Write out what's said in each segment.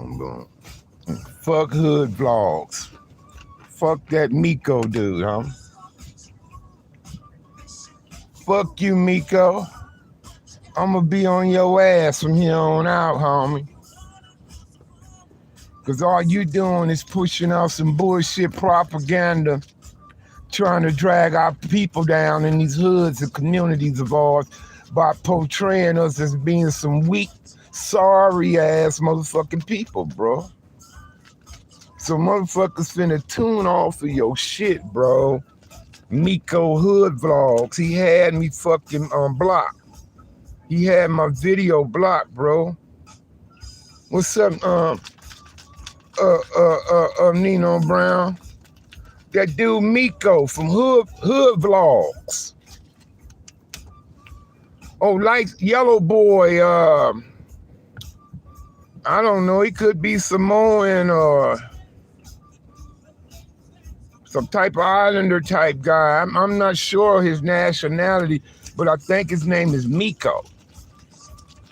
boom, boom. Fuck hood vlogs. Fuck that Miko dude, huh? Fuck you, Miko. I'ma be on your ass from here on out, homie. Cause all you doing is pushing out some bullshit propaganda, trying to drag our people down in these hoods and communities of ours by portraying us as being some weak, sorry ass motherfucking people, bro. So motherfuckers finna tune off of your shit, bro. Miko Hood Vlogs, he had me fucking blocked. He had my video blocked, bro. What's up, Nino Brown? That dude Miko from Hood Vlogs. Oh, like Yellow Boy, I don't know, he could be Samoan or some type of islander type guy. I'm not sure his nationality, but I think his name is Miko.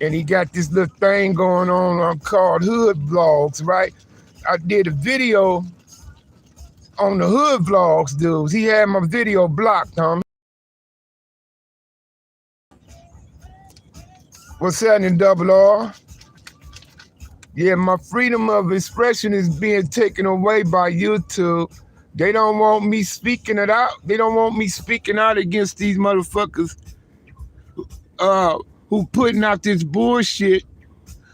And he got this little thing going on called Hood Vlogs, right? I did a video on the Hood Vlogs dudes. He had my video blocked, homie. What's happening, Double R? Yeah, my freedom of expression is being taken away by YouTube. They don't want me speaking it out. They don't want me speaking out against these motherfuckers who putting out this bullshit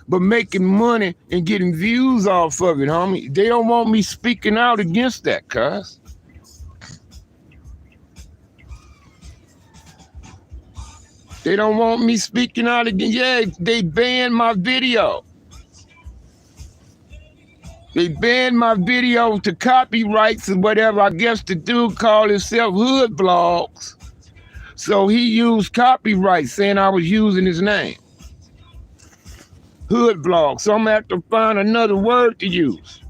but making money and getting views off of it, homie. They don't want me speaking out against that, cuz. They don't want me speaking out against. Yeah, they banned my video. They banned my video to copyrights and whatever. I guess the dude called himself Hood Vlogs. So he used copyright saying I was using his name. Hood Vlogs. So I'm gonna have to find another word to use.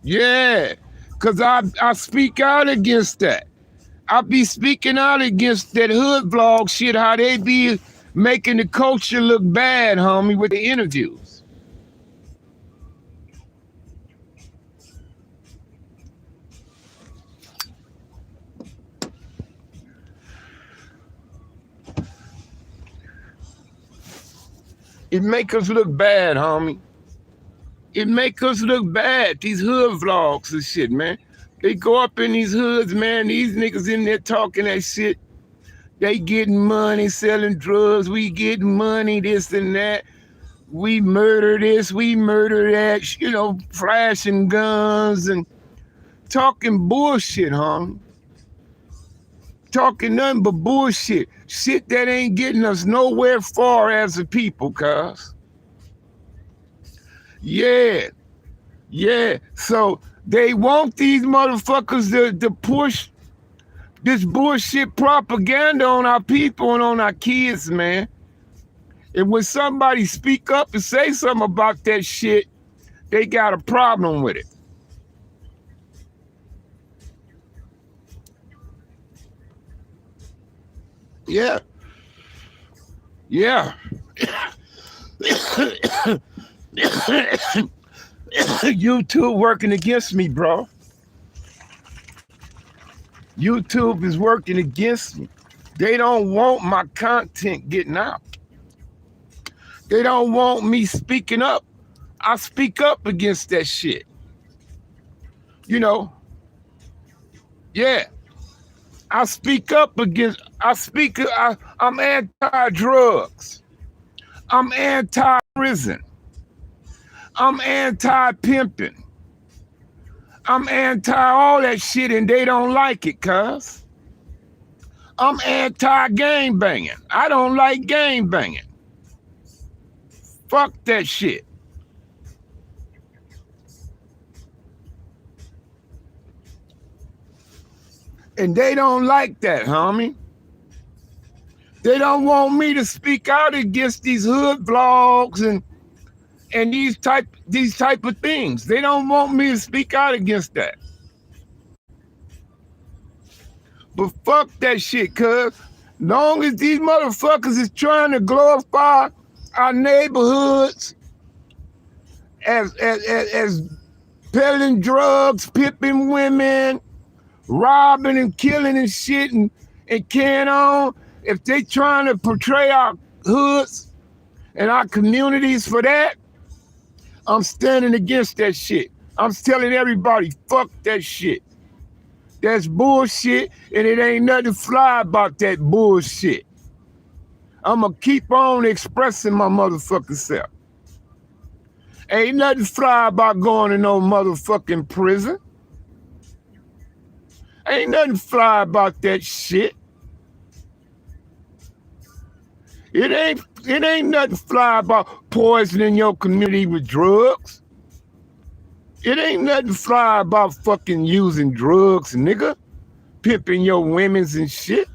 Yeah, because I speak out against that. I be speaking out against that Hood Vlog shit, how they be making the culture look bad, homie, with the interviews. It make us look bad, homie. It make us look bad, these hood vlogs and shit, man. They go up in these hoods, man. These niggas in there talking that shit. They getting money, selling drugs. We getting money, this and that. We murder this, we murder that. You know, flashing guns and talking bullshit, homie. Talking nothing but bullshit. Shit that ain't getting us nowhere far as a people, cuz. Yeah. So they want these motherfuckers to push this bullshit propaganda on our people and on our kids, man. And when somebody speak up and say something about that shit, they got a problem with it. Yeah. YouTube working against me, bro. YouTube is working against me. They don't want my content getting out. They don't want me speaking up. I speak up against that shit. You know? Yeah. I speak up against, I'm anti-drugs. I'm anti-prison. I'm anti-pimping. I'm anti all that shit and they don't like it, cuz. I'm anti-gang banging. I don't like gang banging. Fuck that shit. And they don't like that, homie. They don't want me to speak out against these hood vlogs and these type of things. They don't want me to speak out against that. But fuck that shit, cuz. Long as these motherfuckers is trying to glorify our neighborhoods as peddling drugs, pimping women, robbing and killing and shit and carrying on, if they trying to portray our hoods and our communities for that, I'm standing against that shit. I'm telling everybody, fuck that shit. That's bullshit, and it ain't nothing fly about that bullshit. I'm gonna keep on expressing my motherfucking self. Ain't nothing fly about going to no motherfucking prison. Ain't nothing fly about that shit. It ain't nothing fly about poisoning your community with drugs. It ain't nothing fly about fucking using drugs, nigga. Pimping your women's and shit.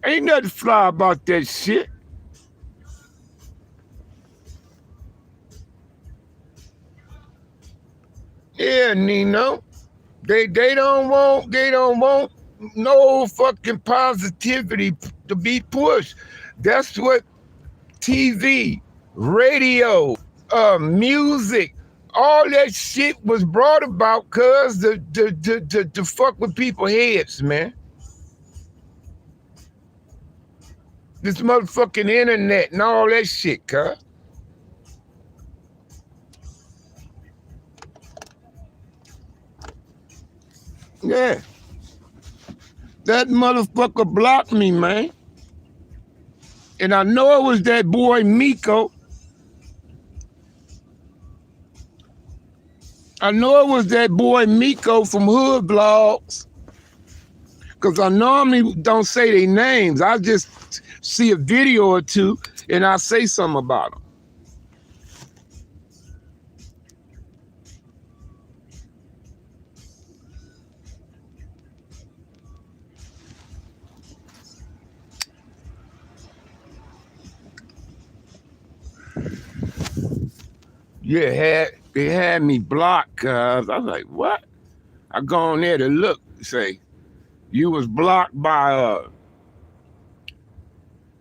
Ain't nothing fly about that shit. Yeah, Nino. They don't want no fucking positivity to be pushed. That's what TV, radio, music, all that shit was brought about cause to fuck with people's heads, man. This motherfucking internet and all that shit, cuz. Yeah. That motherfucker blocked me, man. And I know it was that boy Miko. I know it was that boy Miko from Hood Blogs. Because I normally don't say their names. I just see a video or two and I say something about them. Yeah, they had me blocked, cuz. I was like, what? I go on there to look, say, you was blocked by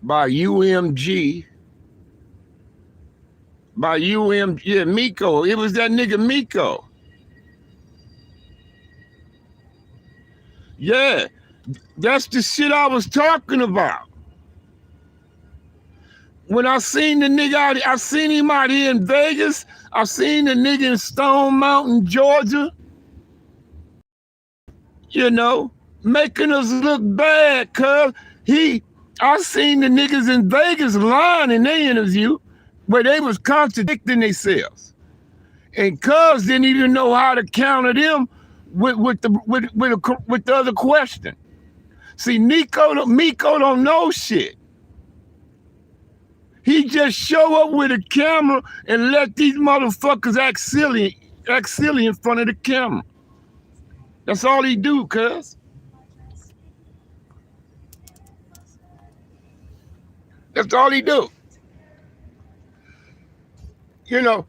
UMG. Yeah, Miko. It was that nigga Miko. Yeah, that's the shit I was talking about. When I seen the nigga I seen him out here in Vegas. I seen the nigga in Stone Mountain, Georgia. You know, making us look bad, cuz I seen the niggas in Vegas lying in their interview where they was contradicting themselves. And cuz didn't even know how to counter them with the other question. See, Miko don't know shit. He just show up with a camera and let these motherfuckers act silly in front of the camera. That's all he do, cuz. That's all he do. You know,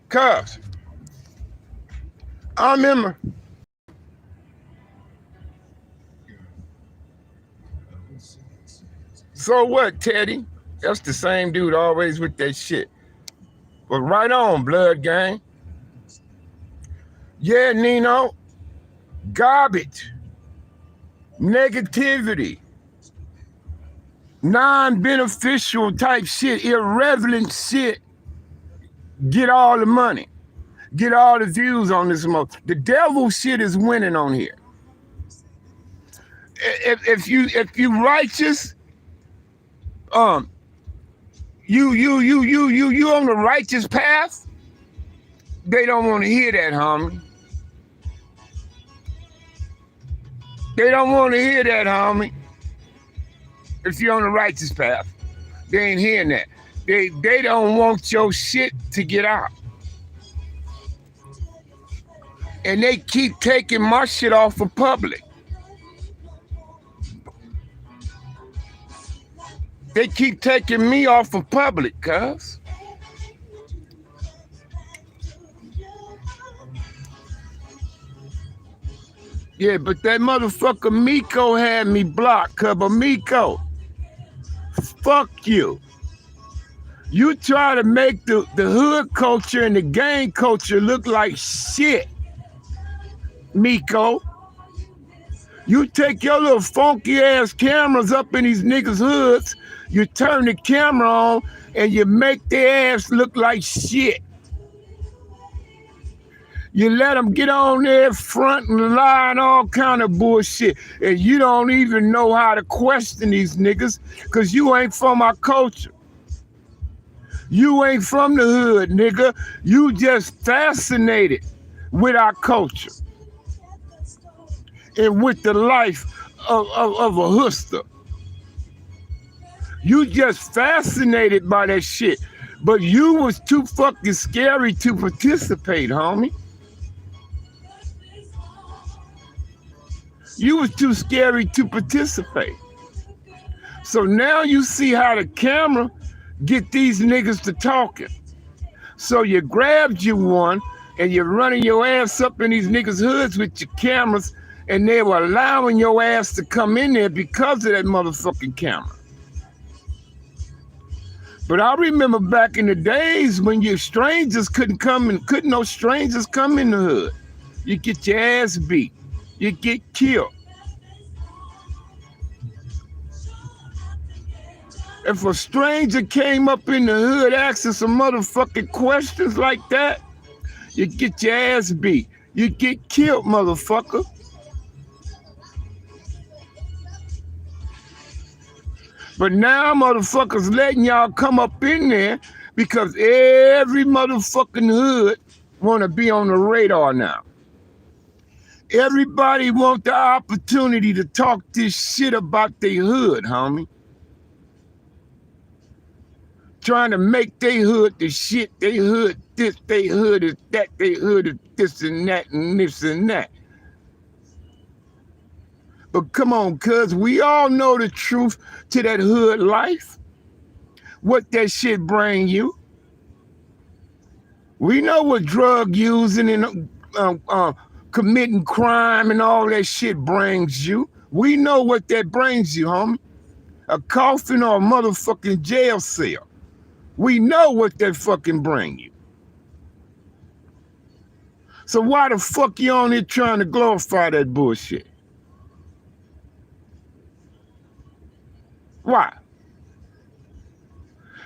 cuz. I remember. So what, Teddy? That's the same dude always with that shit. But right on, blood gang. Yeah, Nino. Garbage. Negativity. Non-beneficial type shit. Irrelevant shit. Get all the money. Get all the views on this mo. The devil shit is winning on here. If you righteous, you on the righteous path, they don't want to hear that, homie. They don't want to hear that, homie. If you're on the righteous path, they ain't hearing that. They don't want your shit to get out. And they keep taking my shit off of public. They keep taking me off of public, cuz. Yeah, but that motherfucker Miko had me blocked, cuz. But Miko, fuck you. You try to make the hood culture and the gang culture look like shit, Miko. You take your little funky ass cameras up in these niggas' hoods, you turn the camera on, and you make their ass look like shit. You let them get on there front and lie and all kind of bullshit. And you don't even know how to question these niggas because you ain't from our culture. You ain't from the hood, nigga. You just fascinated with our culture and with the life of a hustler. You just fascinated by that shit. But you was too fucking scary to participate, homie. You was too scary to participate. So now you see how the camera get these niggas to talking. So you grabbed you one and you're running your ass up in these niggas' hoods with your cameras, and they were allowing your ass to come in there because of that motherfucking camera. But I remember back in the days when your strangers couldn't no strangers come in the hood. You get your ass beat. You get killed. If a stranger came up in the hood asking some motherfucking questions like that, you get your ass beat. You get killed, motherfucker. But now motherfuckers letting y'all come up in there because every motherfucking hood want to be on the radar now. Everybody want the opportunity to talk this shit about their hood, homie. Trying to make their hood the shit, their hood this, their hood is that, their hood is this and that and this and that. But come on, cuz, we all know the truth to that hood life. What that shit bring you. We know what drug using and committing crime and all that shit brings you. We know what that brings you, homie. A coffin or a motherfucking jail cell. We know what that fucking bring you. So why the fuck you on here trying to glorify that bullshit? Why?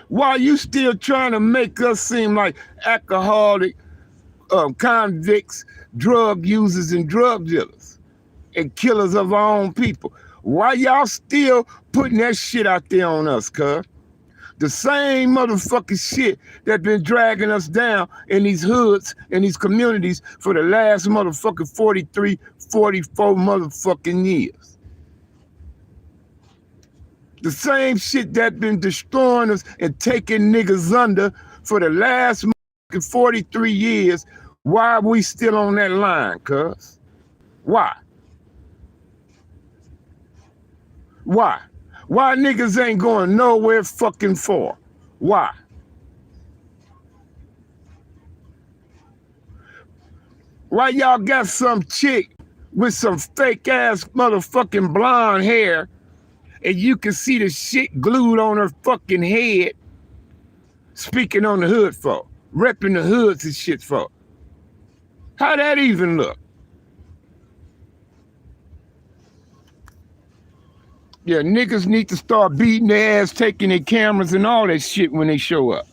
Why you still trying to make us seem like alcoholic, convicts, drug users, and drug dealers, and killers of our own people? Why y'all still putting that shit out there on us, cuz? The same motherfucking shit that been dragging us down in these hoods and these communities for the last motherfucking 43, 44 motherfucking years. The same shit that been destroying us and taking niggas under for the last 43 years. Why are we still on that line, cuz? Why? Why? Why niggas ain't going nowhere fucking for? Why? Why y'all got some chick with some fake ass motherfucking blonde hair and you can see the shit glued on her fucking head speaking on the hood for? Repping the hoods and shit for? How that even look? Yeah, niggas need to start beating their ass, taking their cameras and all that shit when they show up.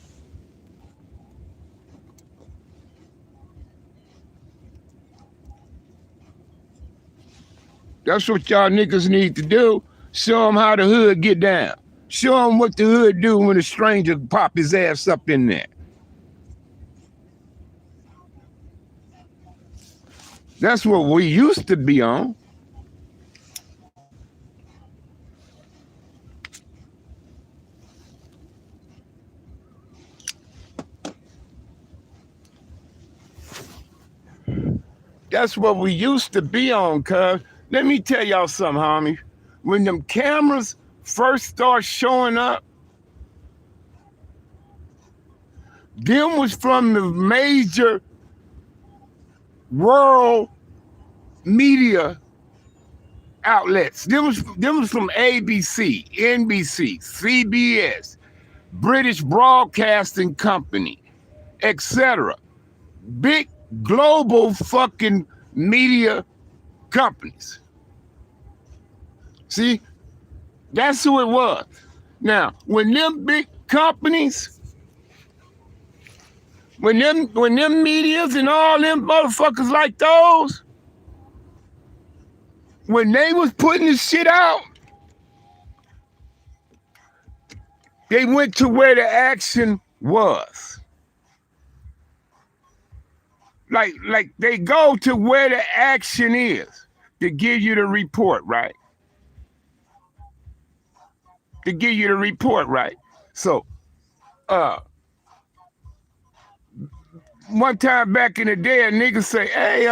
That's what y'all niggas need to do. Show them how the hood get down. Show them what the hood do when a stranger pop his ass up in there. That's what we used to be on. That's what we used to be on, cuz. Let me tell y'all something, homie. When them cameras first start showing up, them was from the major world media outlets. Them was from ABC, NBC, CBS, British Broadcasting Company, etc. Big global fucking media companies. See, that's who it was. Now, when them big companies, when them medias and all them motherfuckers like those, when they was putting this shit out, they went to where the action was. Like they go to where the action is to give you the report, right? To give you the report, right? So, one time back in the day, a nigga say, hey,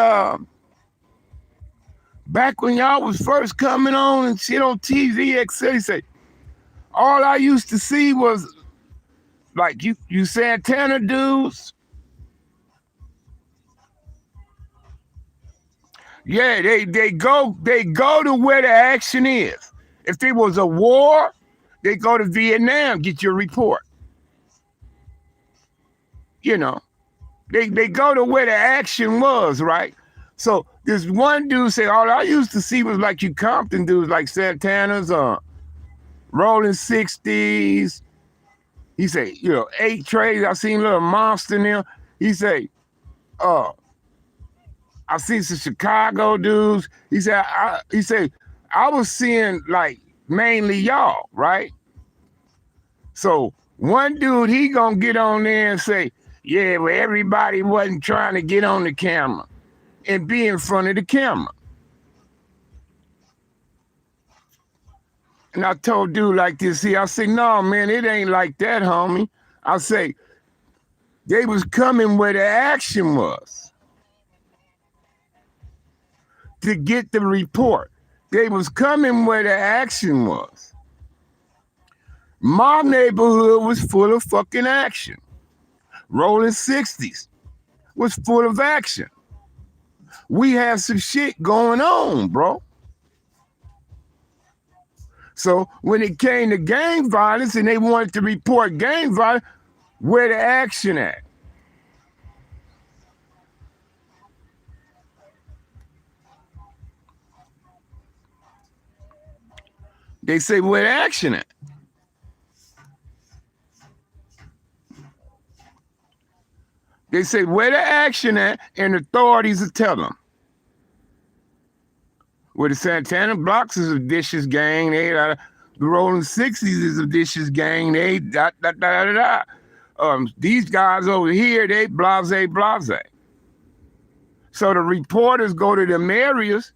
back when y'all was first coming on and shit on TV, etc. He say, all I used to see was like you Santana dudes. Yeah, they go to where the action is. If there was a war, they go to Vietnam, get your report. You know, they go to where the action was, right? So this one dude say, all I used to see was like you Compton dudes, like Santana's, Rolling 60s. He say, 8 Trays. I seen Little Monster in there. He say, I seen some Chicago dudes. He said, I was seeing like mainly y'all, right? So one dude, he gonna get on there and say, yeah, well, everybody wasn't trying to get on the camera and be in front of the camera. And I told dude like this here, I say, no, man, it ain't like that, homie. I say, they was coming where the action was to get the report. They was coming where the action was. My neighborhood was full of fucking action. Rolling 60s was full of action. We had some shit going on, bro. So when it came to gang violence and they wanted to report gang violence, where the action at? They say, where the action at? They say, where the action at? And authorities will tell them. Where the Santana Blocks is a vicious gang, the Rolling 60s is a vicious gang, these guys over here, they blase. So the reporters go to them areas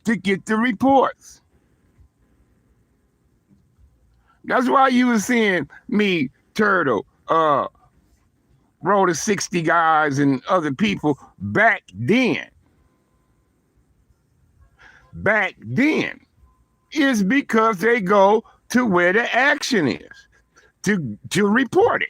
to get the reports. That's why you were seeing me, Turtle, Rolling 60 guys and other people back then. Back then is because they go to where the action is to report it.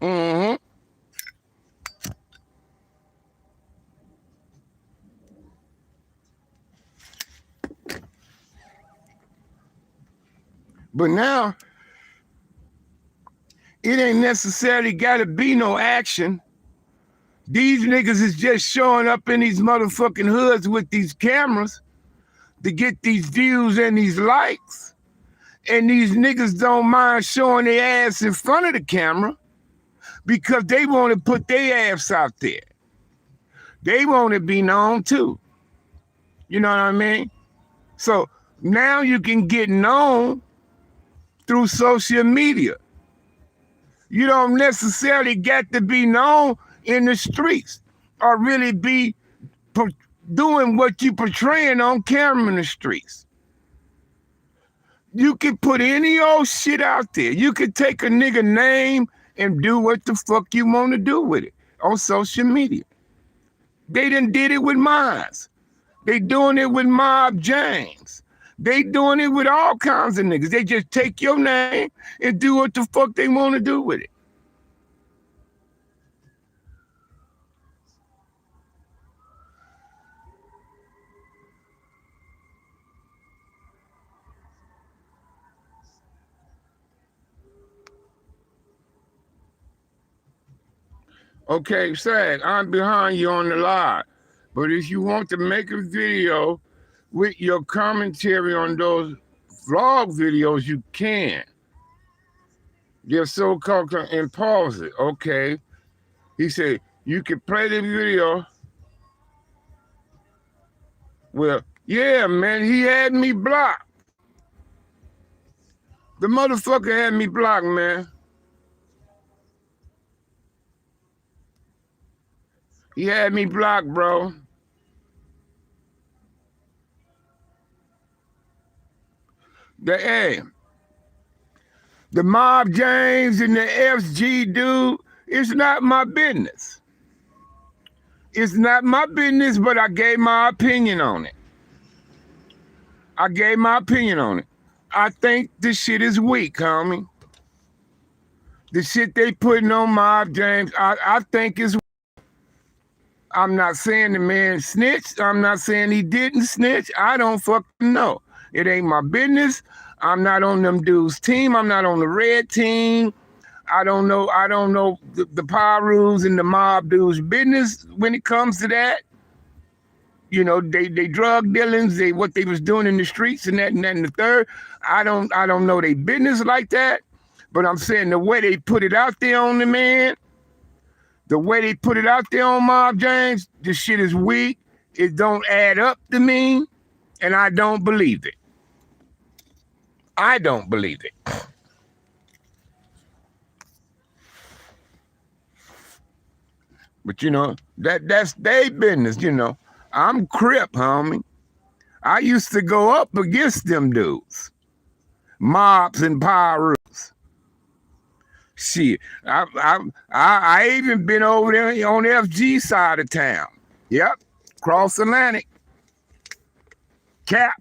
Mm-hmm. But now, it ain't necessarily got to be no action. These niggas is just showing up in these motherfucking hoods with these cameras to get these views and these likes. And these niggas don't mind showing their ass in front of the camera because they want to put their ass out there. They want to be known too. You know what I mean? So now you can get known through social media. You don't necessarily get to be known in the streets or really be doing what you portraying on camera in the streets. You can put any old shit out there. You can take a nigga name and do what the fuck you want to do with it on social media. They done did it with Mines. They doing it with Mob James. They doing it with all kinds of niggas. They just take your name and do what the fuck they want to do with it. Okay, Sag, I'm behind you on the live. But if you want to make a video with your commentary on those vlog videos, you can. They're so-called and pause it. Okay. He said, you can play the video. Well, yeah, man, he had me blocked. The motherfucker had me blocked, man. He had me blocked, bro. The Mob James and the FG dude, it's not my business. It's not my business, but I gave my opinion on it. I gave my opinion on it. I think this shit is weak, homie. The shit they putting on Mob James, I think is weak. I'm not saying the man snitched. I'm not saying he didn't snitch. I don't fucking know. It ain't my business. I'm not on them dudes' team. I'm not on the red team. I don't know the power rules and the mob dudes' business when it comes to that. You know, they drug dealings, what they was doing in the streets and that and the third. I don't know their business like that. But I'm saying the way they put it out there on the man, the way they put it out there on Mob James, this shit is weak. It don't add up to me, and I don't believe it. I don't believe it. But you know, that's their business, you know. I'm Crip, homie. I used to go up against them dudes. Mobs and power rules. Shit. I even been over there on the FG side of town. Yep. Cross Atlantic. CAP.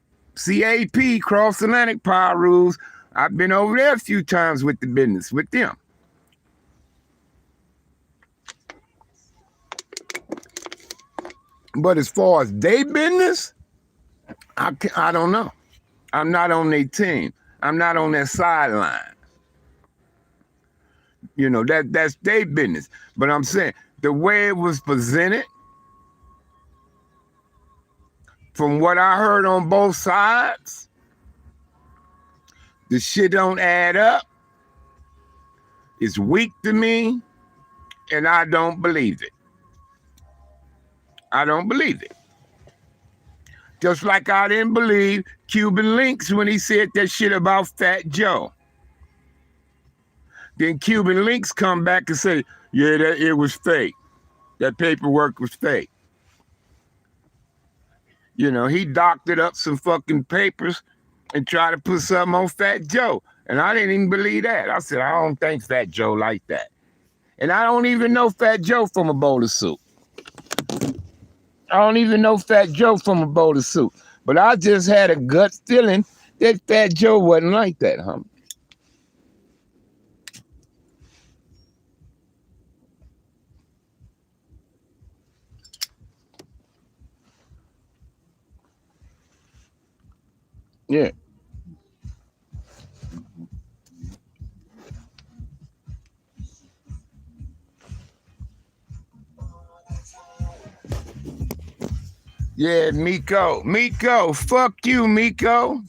Cross Atlantic power rules. I've been over there a few times with the business with them. But as far as their business, I don't know. I'm not on their team. I'm not on their sideline. You know, that's their business. But I'm saying the way it was presented, from what I heard on both sides, the shit don't add up. It's weak to me, and I don't believe it. I don't believe it. Just like I didn't believe Cuban Links when he said that shit about Fat Joe. Then Cuban Links come back and say, yeah, that it was fake. That paperwork was fake. You know, he doctored up some fucking papers and tried to put something on Fat Joe. And I didn't even believe that. I said, I don't think Fat Joe like that. And I don't even know Fat Joe from a bowl of soup. I don't even know Fat Joe from a bowl of soup. But I just had a gut feeling that Fat Joe wasn't like that, huh? Yeah. Yeah, Miko, fuck you, Miko.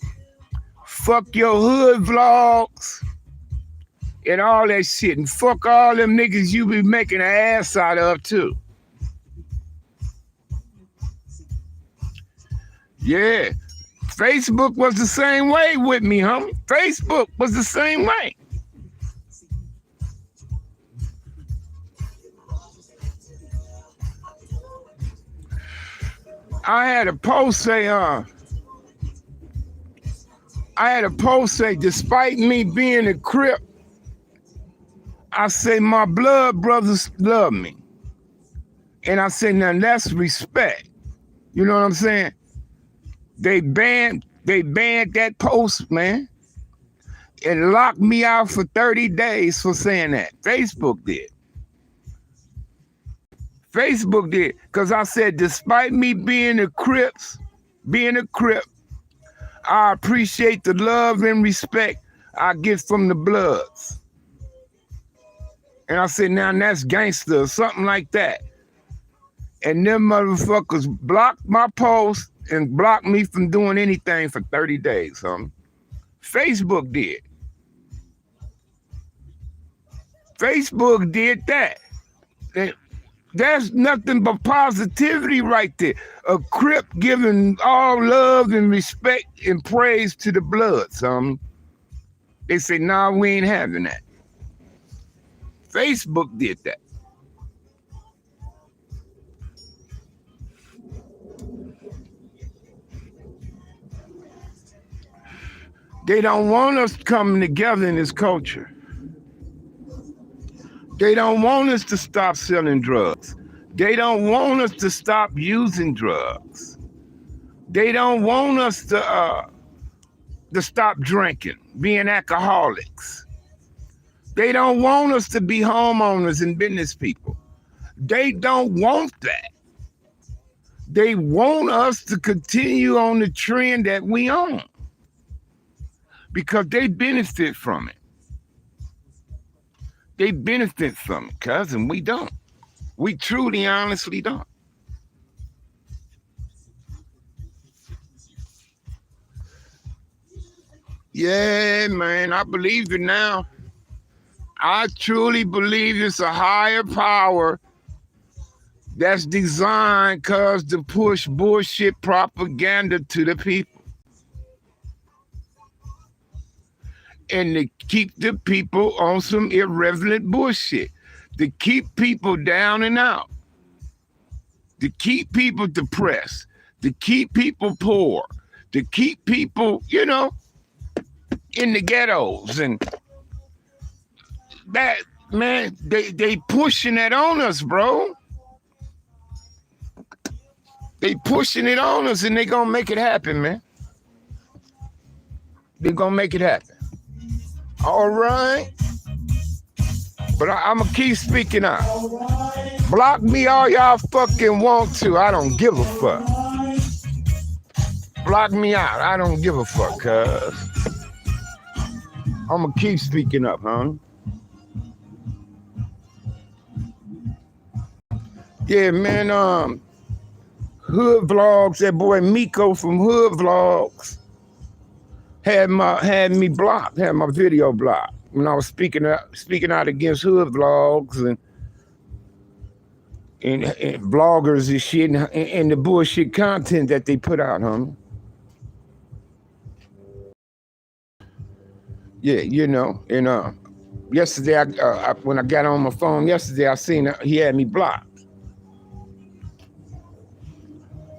Fuck your hood vlogs and all that shit. And fuck all them niggas you be making an ass out of, too. Yeah. Facebook was the same way with me, homie. Facebook was the same way. I had a post say, despite me being a Crip, I say my blood brothers love me. And I say, now that's respect. You know what I'm saying? They banned They banned that post, man, and locked me out for 30 days for saying that. Facebook did. Facebook did. Because I said, despite me being a Crip, I appreciate the love and respect I get from the Bloods. And I said, now that's gangster or something like that. And them motherfuckers blocked my post and blocked me from doing anything for 30 days, homie. Facebook did. Facebook did that. There's nothing but positivity right there. A Crip giving all love and respect and praise to the Bloods, homie. They say, nah, we ain't having that. Facebook did that. They don't want us coming together in this culture. They don't want us to stop selling drugs. They don't want us to stop using drugs. They don't want us to stop drinking, being alcoholics. They don't want us to be homeowners and business people. They don't want that. They want us to continue on the trend that we on because they benefit from it. They benefit from it, cousin. We don't. We truly, honestly don't. Yeah, man, I believe it now. I truly believe it's a higher power that's designed to push bullshit propaganda to the people. And to keep the people on some irrelevant bullshit. To keep people down and out. To keep people depressed. To keep people poor. To keep people, in the ghettos. And that, man, they pushing that on us, bro. They pushing it on us and they gonna make it happen, man. They gonna make it happen. All right. But I'm gonna keep speaking out. Block me all y'all fucking want to. I don't give a fuck. Block me out. I don't give a fuck, cuz. I'm gonna keep speaking up, huh? Yeah, man, Hood Vlogs, that boy Miko from Hood Vlogs had me blocked, had my video blocked when I was speaking out against Hood Vlogs and bloggers and shit and the bullshit content that they put out, homie. Yeah, and yesterday when I got on my phone yesterday, I seen he had me blocked.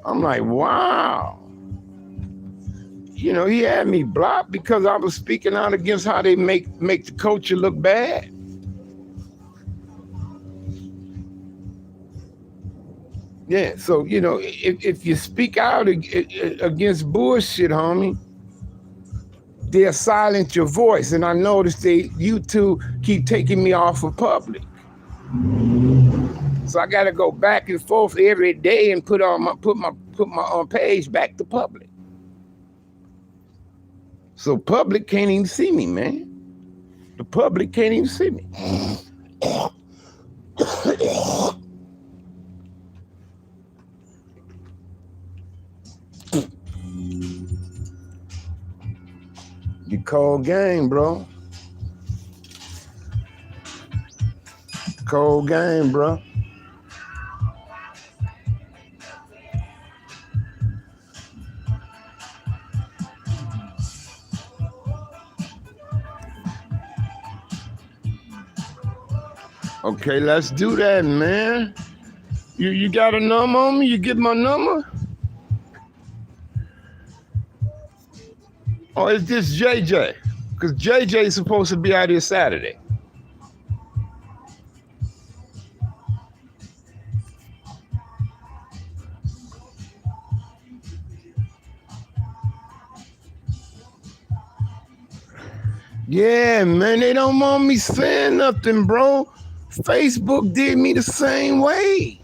I'm like, wow. He had me blocked because I was speaking out against how they make the culture look bad. Yeah, so, if you speak out against bullshit, homie, they'll silence your voice. And I noticed YouTube keep taking me off of public. So I got to go back and forth every day and put my page back to public. So public can't even see me, man. The public can't even see me. You cold game, bro. Cold game, bro. Okay, let's do that, man. You got a number on me? You get my number? Or is this JJ? Because JJ is supposed to be out here Saturday. Yeah, man, they don't want me saying nothing, bro. Facebook did me the same way.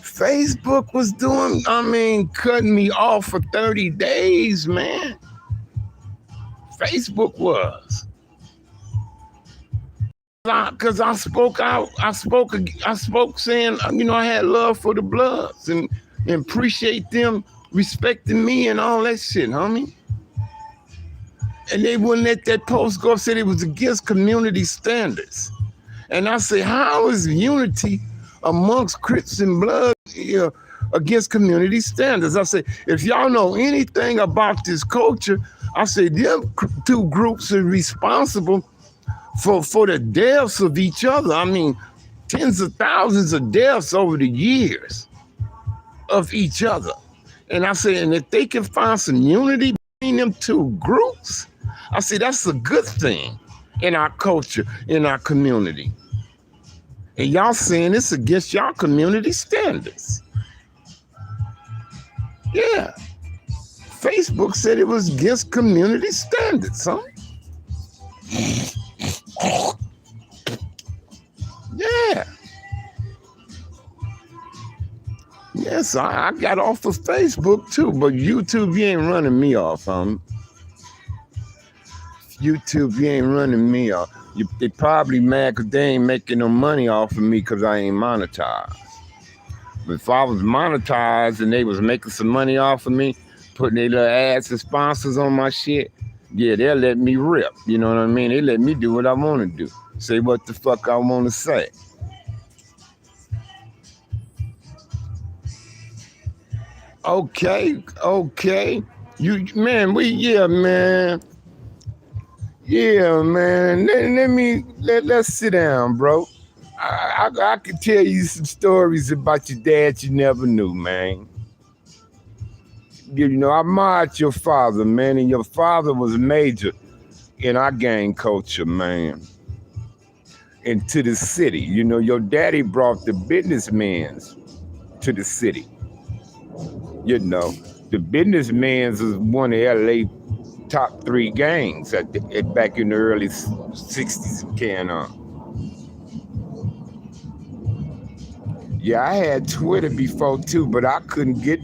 Facebook was cutting me off for 30 days, man. Facebook was. Because I spoke out, I spoke saying, I had love for the Bloods and appreciate them respecting me and all that shit, homie. And they wouldn't let that post go, said it was against community standards. And I say, how is unity amongst Crips and Bloods against community standards? I say, if y'all know anything about this culture, I say, them two groups are responsible for the deaths of each other. I mean, tens of thousands of deaths over the years of each other. And I say, and if they can find some unity between them two groups, I say, that's a good thing in our culture, in our community. And y'all saying it's against y'all community standards. Yeah. Facebook said it was against community standards, huh? Yeah. Yes, I got off of Facebook too, but YouTube, you ain't running me off, YouTube, you ain't running me off. They probably mad because they ain't making no money off of me because I ain't monetized. But if I was monetized and they was making some money off of me, putting their little ads and sponsors on my shit, yeah, they'll let me rip. You know what I mean? They let me do what I want to do. Say what the fuck I want to say. Okay. Let's sit down, bro. I could tell you some stories about your dad you never knew, man. I admired your father, man, and your father was major in our gang culture, man. Into the city. Your daddy brought the businessmen to the city. The businessmen was one of LA top 3 gangs back in the early 60s and carrying on. Yeah, I had Twitter before too, but I couldn't get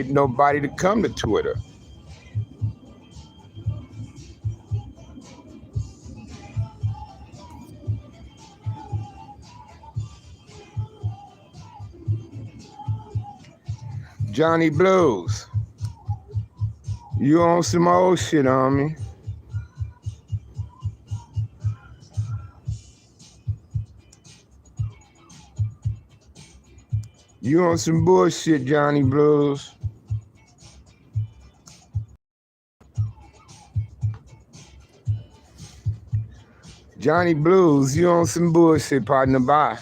nobody to come to Twitter. Johnny Blues, you on some old shit on me? You on some bullshit, Johnny Blues? Johnny Blues, you on some bullshit, partner. Bye.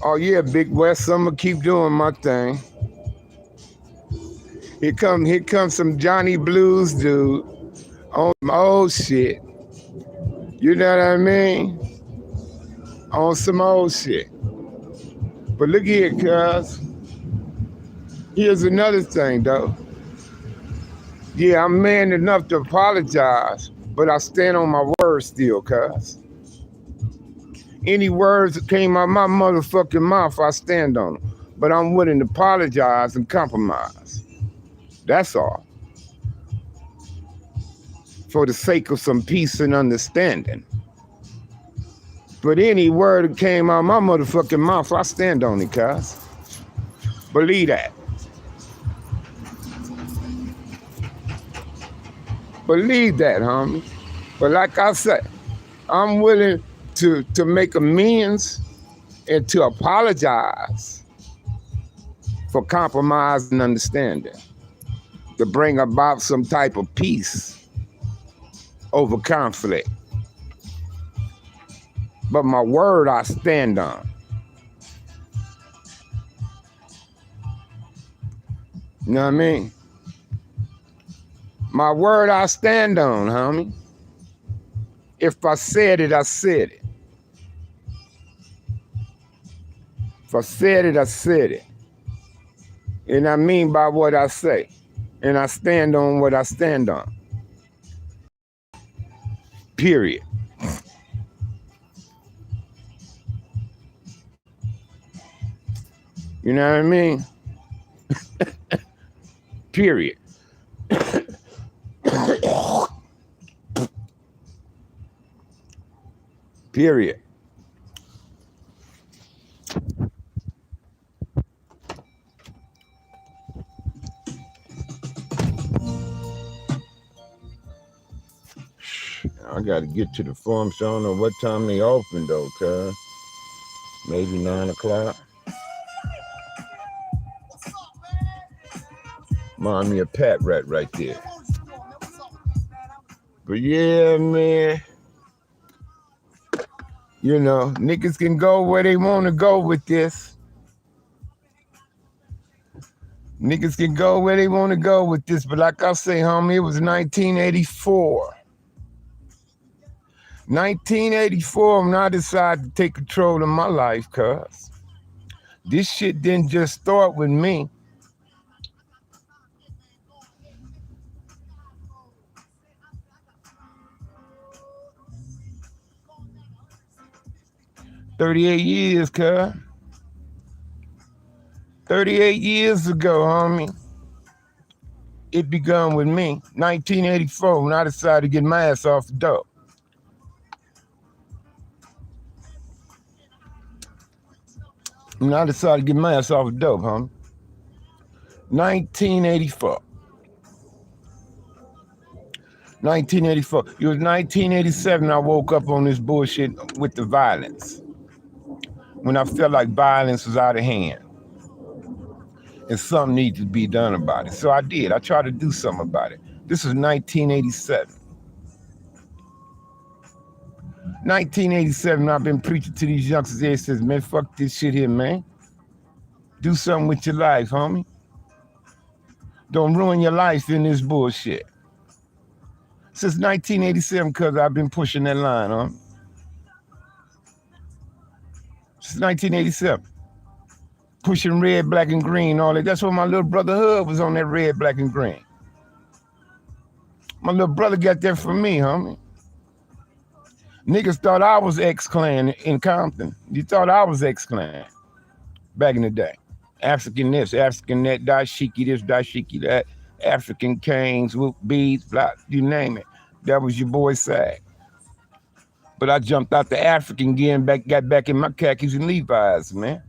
Oh yeah, Big West, I'm gonna keep doing my thing. Here comes some Johnny Blues dude on some old shit. You know what I mean? On some old shit. But look here, cuz. Here's another thing, though. Yeah, I'm man enough to apologize, but I stand on my word still, cuz. Any words that came out my motherfucking mouth, I stand on them. But I'm willing to apologize and compromise. That's all. For the sake of some peace and understanding. But any word that came out my motherfucking mouth, I stand on it, cuz. Believe that. Believe that, homie. But like I said, I'm willing to make amends and to apologize for compromise and understanding. To bring about some type of peace over conflict. But my word I stand on. You know what I mean? My word I stand on, homie. If I said it, I said it. If I said it, I said it. And I mean by what I say. And I stand on what I stand on. Period. You know what I mean? Period. Period. I got to get to the farm, so I don't know what time they open, though, cuz. Maybe 9 o'clock. Mind me a Pat Rat right there. But yeah, man. You know, niggas can go where they want to go with this. Niggas can go where they want to go with this. But like I say, homie, it was 1984. 1984 when I decided to take control of my life, cuz. This shit didn't just start with me. "38 years, cuz. 38 years ago, homie. It begun with me. 1984 when I decided to get my ass off the dope. When I decided to get my ass off the dope, homie. 1984. 1984. It was 1987 I woke up on this bullshit with the violence. When I felt like violence was out of hand. And something needed to be done about it. So I did. I tried to do something about it. This was 1987. 1987, I've been preaching to these youngsters there. Says, man, fuck this shit here, man. Do something with your life, homie. Don't ruin your life in this bullshit. Since 1987, cuz I've been pushing that line, huh? Since 1987. Pushing red, black, and green, all that. That's what my little brother Hub was on, that red, black, and green. My little brother got that from me, homie. Niggas thought I was X-Clan in Compton. You thought I was X-Clan back in the day. African this, African that, dashiki this, dashiki that, African canes, whoop beads, blah, you name it. That was your boy Sag. But I jumped out the African gear and got back in my khakis and Levi's, man.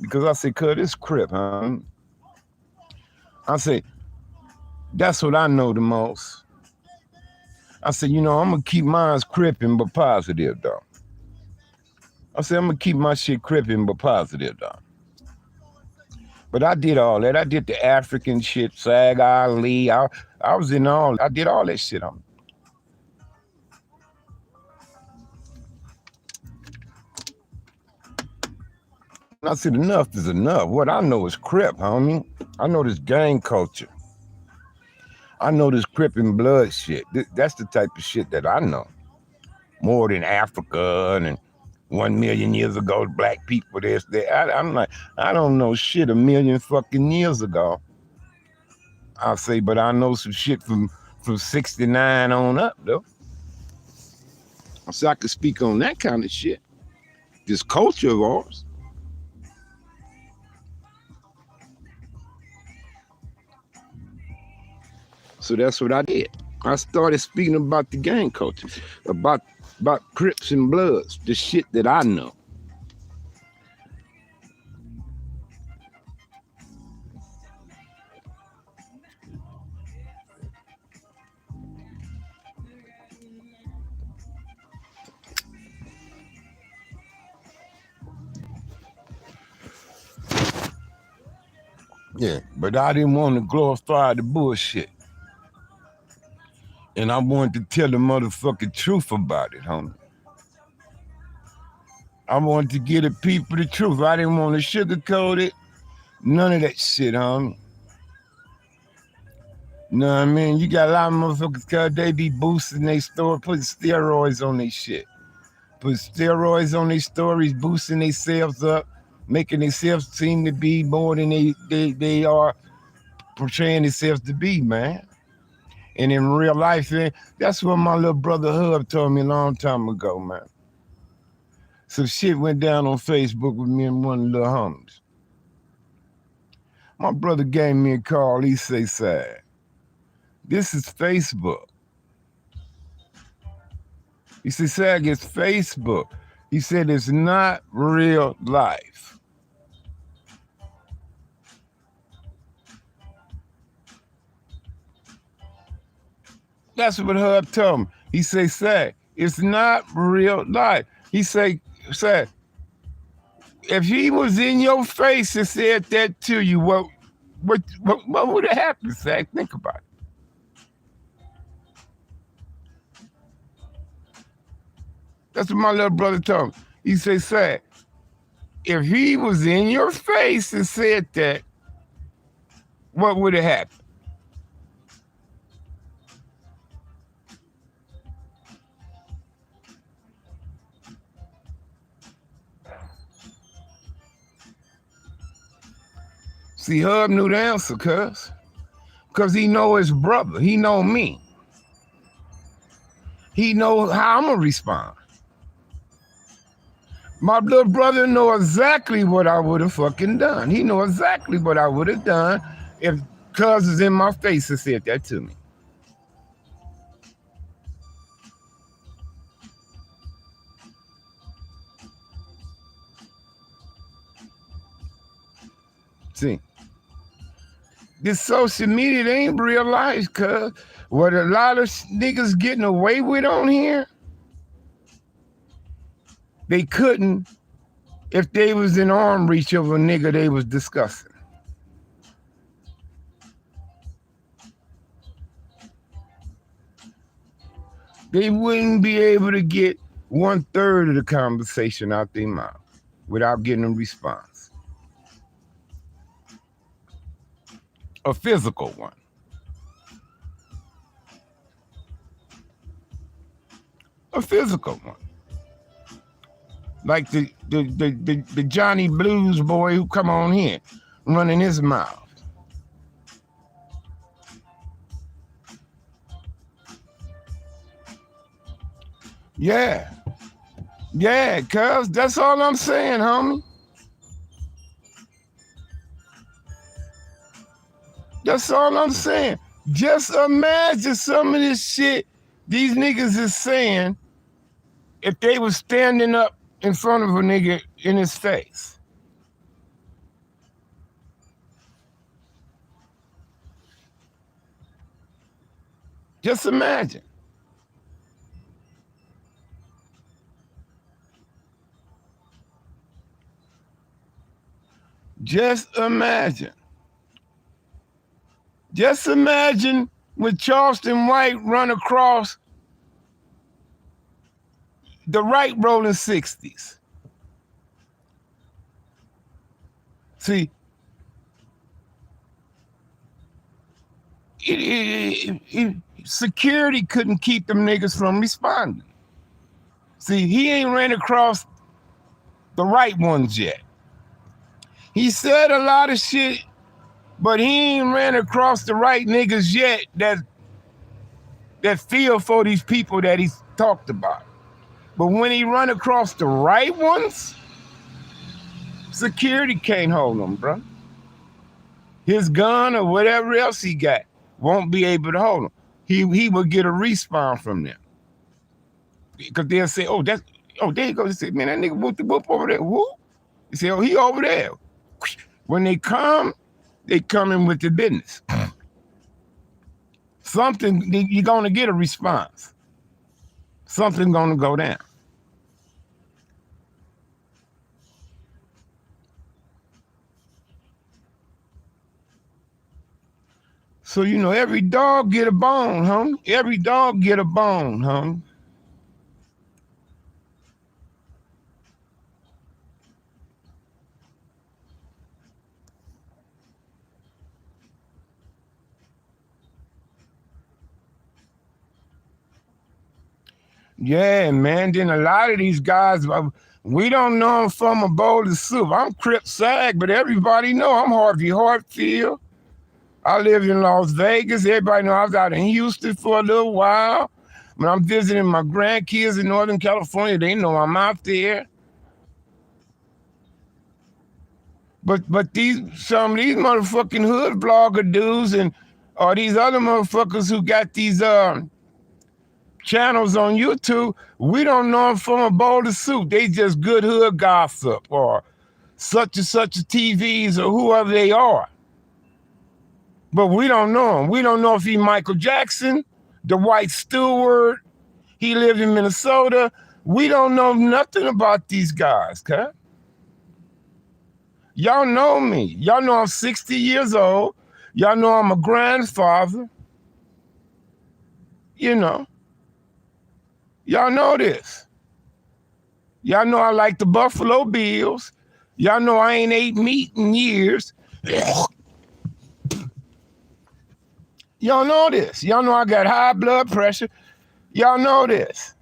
Because I said, cuz this Crip, huh? I said, that's what I know the most. I said, you know, I'm going to keep mine crippin' but positive, though. I said, I'm going to keep my shit crippin' but positive, though. But I did all that. I did the African shit, Sag Ali. I was in all, I did all that shit on. I said, enough is enough. What I know is Crip, homie. I know this gang culture. I know this Crip and blood shit. That's the type of shit that I know. More than Africa and 1 million years ago, black people, this, that. I'm like, I don't know shit a million fucking years ago. I'll say, but I know some shit from 69 on up, though. So I could speak on that kind of shit. This culture of ours. So that's what I did. I started speaking about the gang culture, about Crips and Bloods, the shit that I know. Yeah, but I didn't want to glorify the bullshit. And I wanted to tell the motherfucking truth about it, homie. I wanted to give the people the truth. I didn't want to sugarcoat it. None of that shit, homie. Know what I mean? You got a lot of motherfuckers, cause they be boosting their story, putting steroids on their shit. Put steroids on their stories, boosting themselves up, making themselves seem to be more than they are. portraying itself to be, man. And in real life, man, that's what my little brother Hub told me a long time ago, man. Some shit went down on Facebook with me and one of the little homies. My brother gave me a call. He say, "Sad, this is Facebook." He said, "Sad, it's Facebook." He said, "It's not real life." That's what Hub told me. He say, "Sad, it's not real life." He say, "Sad, if he was in your face and said that to you, what would have happened, Sad? Think about it." That's what my little brother told me. He say, "Sad, if he was in your face and said that, what would have happened?" See, Hub knew the answer, cause he know his brother. He know me. He know how I'm gonna respond. My little brother know exactly what I would have fucking done. He know exactly what I would have done if cuz was in my face and said that to me. See, this social media, they ain't real life, cuz what a lot of niggas getting away with on here, they couldn't if they was in arm reach of a nigga they was discussing. They wouldn't be able to get 1/3 of the conversation out their mouth without getting a response. A physical one. A physical one. Like the Johnny Blues boy who come on here running his mouth. Yeah. Yeah, cuz that's all I'm saying, homie. That's all I'm saying. Just imagine some of this shit these niggas is saying if they was standing up in front of a nigga in his face. Just imagine. Just imagine. Just imagine when Charleston White run across the right rolling 60s. See, security couldn't keep them niggas from responding. See, he ain't ran across the right ones yet. He said a lot of shit, but he ain't ran across the right niggas yet that feel for these people that he's talked about. But when he run across the right ones, security can't hold him, bro. His gun or whatever else he got won't be able to hold him. He will get a respawn from them. Because they'll say, "Oh, there you go." They say, "Man, that nigga whoop the whoop over there." Whoop. They say, "Oh, he over there." When they come in with the business. Something, you're gonna get a response. Something gonna go down. So, every dog get a bone, homie. Every dog get a bone, homie. Yeah, man. Then a lot of these guys, we don't know them from a bowl of soup. I'm Crip Sag, but everybody know I'm Harvey Hartfield. I lived in Las Vegas. Everybody know I was out in Houston for a little while. When I'm visiting my grandkids in Northern California, they know I'm out there. But some of these motherfucking hood blogger dudes and or these other motherfuckers who got these channels on YouTube, we don't know them from a bowl of soup. They just good hood gossip or such and such TVs or whoever they are. But we don't know him. We don't know if he's Michael Jackson, Dwight Stewart. He lived in Minnesota. We don't know nothing about these guys, okay? Y'all know me. Y'all know I'm 60 years old. Y'all know I'm a grandfather. You know. Y'all know this. Y'all know I like the Buffalo Bills. Y'all know I ain't ate meat in years. Y'all know this. Y'all know I got high blood pressure. Y'all know this.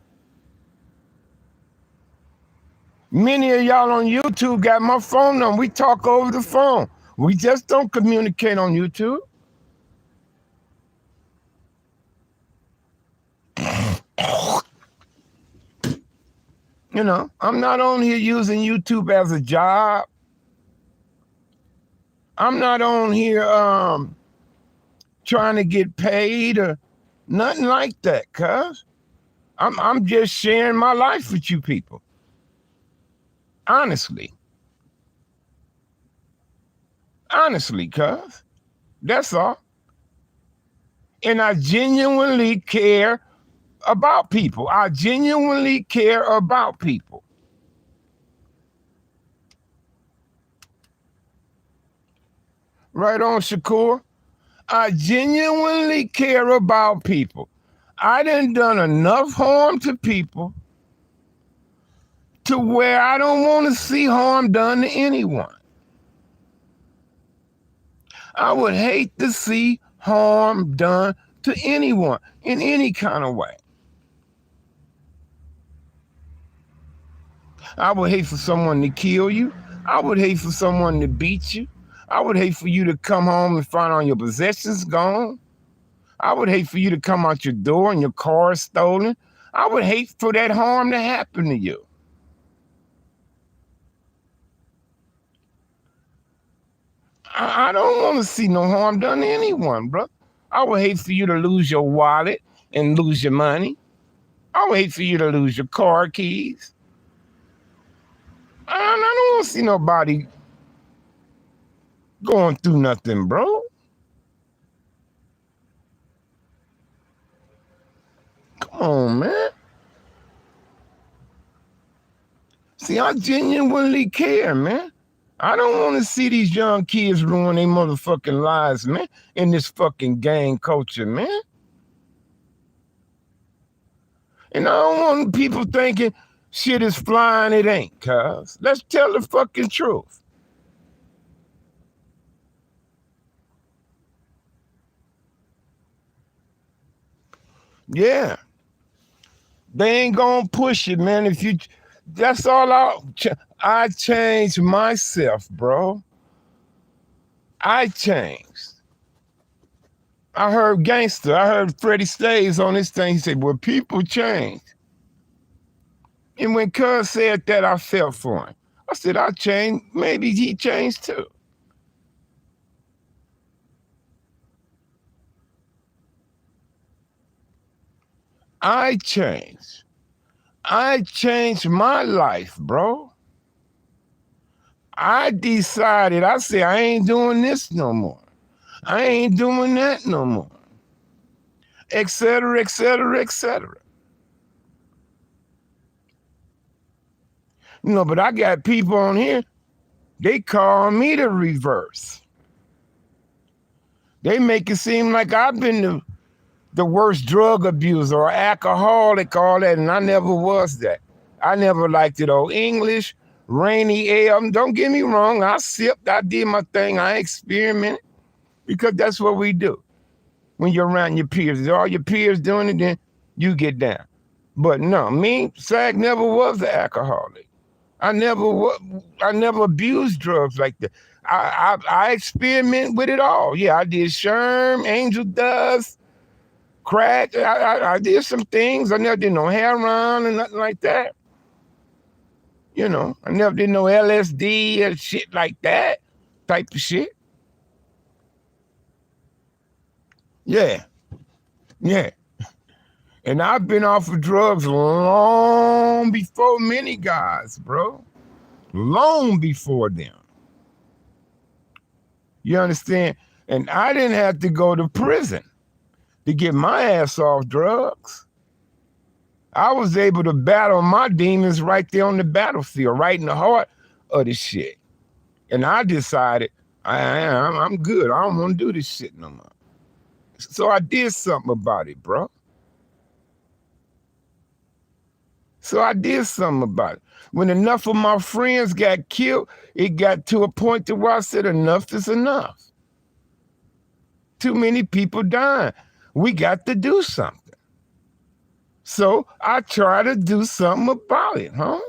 Many of y'all on YouTube got my phone number. We talk over the phone. We just don't communicate on YouTube. You know, I'm not on here using YouTube as a job. I'm not on here trying to get paid or nothing like that, cuz. I'm just sharing my life with you people. Honestly, cuz. That's all. And I genuinely care about people. I genuinely care about people. Right on, Shakur. I genuinely care about people. I done enough harm to people to where I don't want to see harm done to anyone. I would hate to see harm done to anyone in any kind of way. I would hate for someone to kill you. I would hate for someone to beat you. I would hate for you to come home and find all your possessions gone. I would hate for you to come out your door and your car is stolen. I would hate for that harm to happen to you. I don't want to see no harm done to anyone, bro. I would hate for you to lose your wallet and lose your money. I would hate for you to lose your car keys. I don't want to see nobody going through nothing, bro. Come on, man. See, I genuinely care, man. I don't want to see these young kids ruin their motherfucking lives, man, in this fucking gang culture, man. And I don't want people thinking shit is flying, it ain't, cuz. Let's tell the fucking truth. Yeah. They ain't gonna push it, man. If you, that's all I changed myself, bro. I changed. I heard Gangster. I heard Freddie Stays on this thing. He said, well, people change. And when Cuz said that, I felt for him. I said, I changed. Maybe he changed too. I changed. I changed my life, bro. I decided, I said, I ain't doing this no more. I ain't doing that no more. Et cetera, et cetera, et cetera. You know, but I got people on here, they call me the reverse. They make it seem like I've been the worst drug abuser or alcoholic, all that, and I never was that. I never liked it old English, rainy air. Don't get me wrong, I sipped, I did my thing, I experimented, because that's what we do. When you're around your peers, if all your peers doing it, then you get down. But no, me, Sag never was an alcoholic. I never abused drugs like that. I experiment with it all. Yeah, I did Sherm, angel dust, crack. I did some things. I never did no heroin and nothing like that. You know, I never did no LSD and shit like that type of shit. Yeah, yeah. And I've been off of drugs long before many guys, bro. Long before them. You understand? And I didn't have to go to prison to get my ass off drugs. I was able to battle my demons right there on the battlefield, right in the heart of the shit. And I decided, I'm good. I don't want to do this shit no more. So I did something about it, bro. So I did something about it. When enough of my friends got killed, it got to a point to where I said, enough is enough. Too many people dying. We got to do something. So I try to do something about it, huh?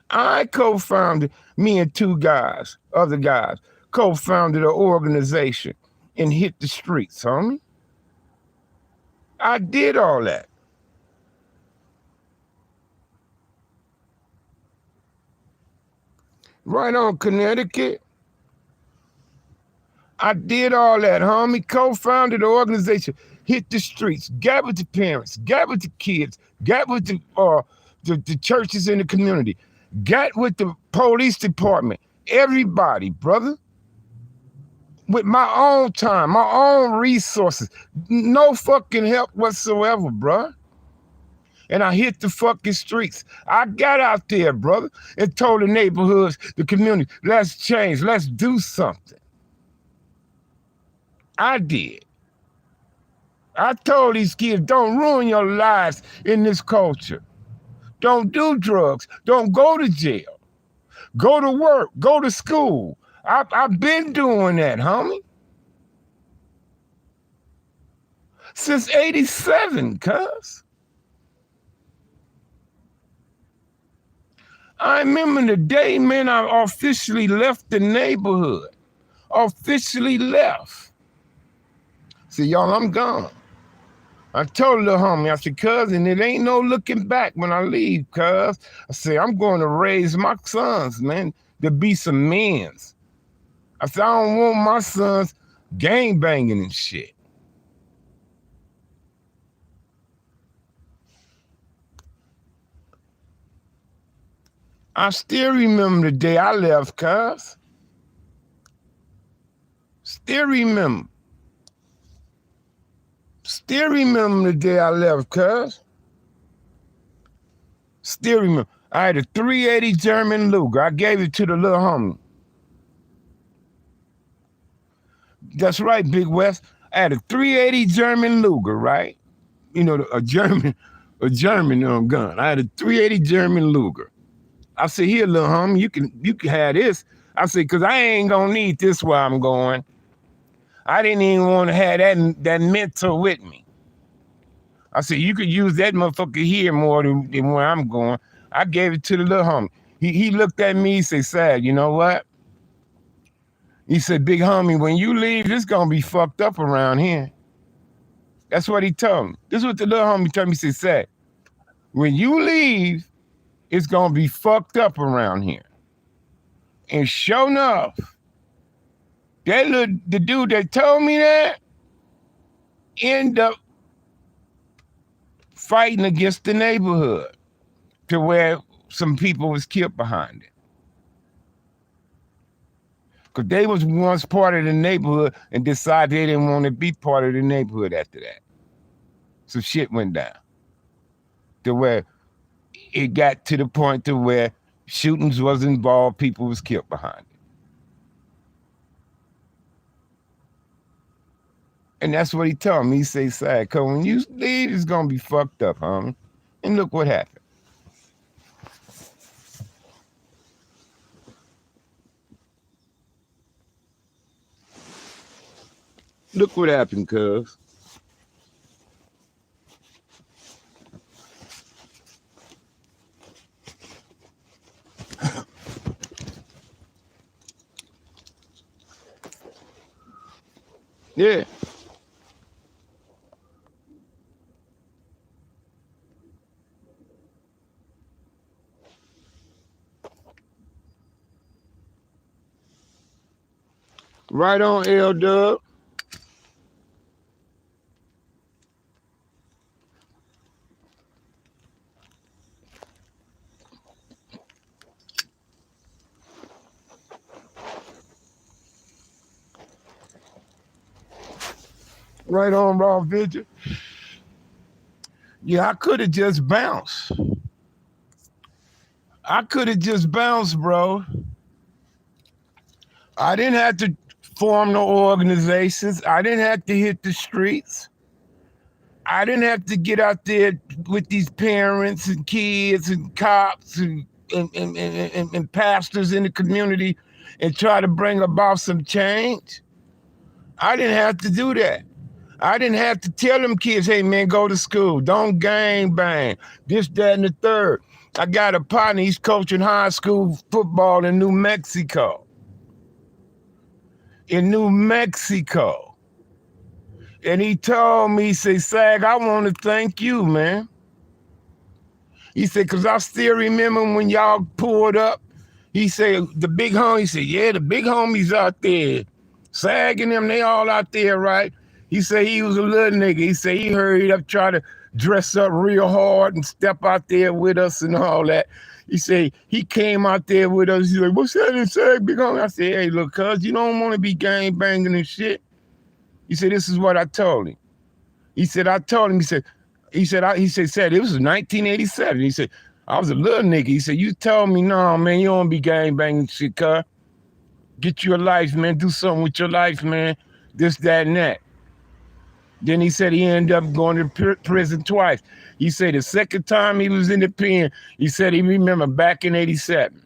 I co-founded, me and two guys, other guys, co-founded an organization and hit the streets, homie. I did all that. Right on, Connecticut. I did all that, homie. Co-founded the organization, hit the streets, got with the parents, got with the kids, got with the churches in the community, got with the police department, everybody, brother. With my own time, my own resources, no fucking help whatsoever, bruh. And I hit the fucking streets. I got out there, brother, and told the neighborhoods, the community, let's change, let's do something. I did. I told these kids, don't ruin your lives in this culture. Don't do drugs. Don't go to jail. Go to work. Go to school. I've been doing that, homie. Since 87, cuz. I remember the day, man, I officially left the neighborhood. Officially left. See, y'all, I'm gone. I told little homie, I said, cousin, it ain't no looking back when I leave, cuz. I said, I'm going to raise my sons, man, to be some men's. I said, I don't want my sons gang banging and shit. I still remember the day I left, cuz. Still remember. Still remember the day I left, cuz. Still remember. I had a 380 German Luger. I gave it to the little homie. That's right, Big West. I had a 380 German Luger, right? You know, a German gun. I had a 380 German Luger. I said, here, little homie, you can have this. I said, because I ain't going to need this where I'm going. I didn't even want to have that mentor with me. I said, you could use that motherfucker here more than where I'm going. I gave it to the little homie. He looked at me, he said, Sad, you know what? He said, big homie, when you leave, it's going to be fucked up around here. That's what he told me. This is what the little homie told me. He said, Sad, when you leave, it's going to be fucked up around here. And sure enough, the dude that told me that ended up fighting against the neighborhood to where some people was killed behind it. Because they was once part of the neighborhood and decided they didn't want to be part of the neighborhood after that. So shit went down to where it got to the point to where shootings was involved, people was killed behind it. And that's what he told me. He say, Sad, because when you leave, it's going to be fucked up, homie. And look what happened. Look what happened, cuz. Yeah. Right on, L-Dub. Right on, Raw Vigil. Yeah, I could have just bounced. I could have just bounced, bro. I didn't have to form no organizations. I didn't have to hit the streets. I didn't have to get out there with these parents and kids and cops and pastors in the community and try to bring about some change. I didn't have to do that. I didn't have to tell them kids, hey, man, go to school. Don't gang bang. This, that, and the third. I got a partner, he's coaching high school football in New Mexico. And he told me, he said, Sag, I want to thank you, man. He said, because I still remember when y'all pulled up. He said, the big homie, he said, yeah, the big homies out there. Sag and them, they all out there, right? He said he was a little nigga. He said he hurried up, try to dress up real hard and step out there with us and all that. He said he came out there with us. He's like, what's that in Sag, big homie? I said, hey, look, cuz, you don't want to be gang banging and shit. He said, this is what I told him. He said, I told him, he said, said, it was 1987. He said, I was a little nigga. He said, you told me, no, man, you don't be gang banging shit, cuz. Get you a life, man. Do something with your life, man. This, that, and that. Then he said he ended up going to prison twice. He said the second time he was in the pen, he said he remembered back in 87.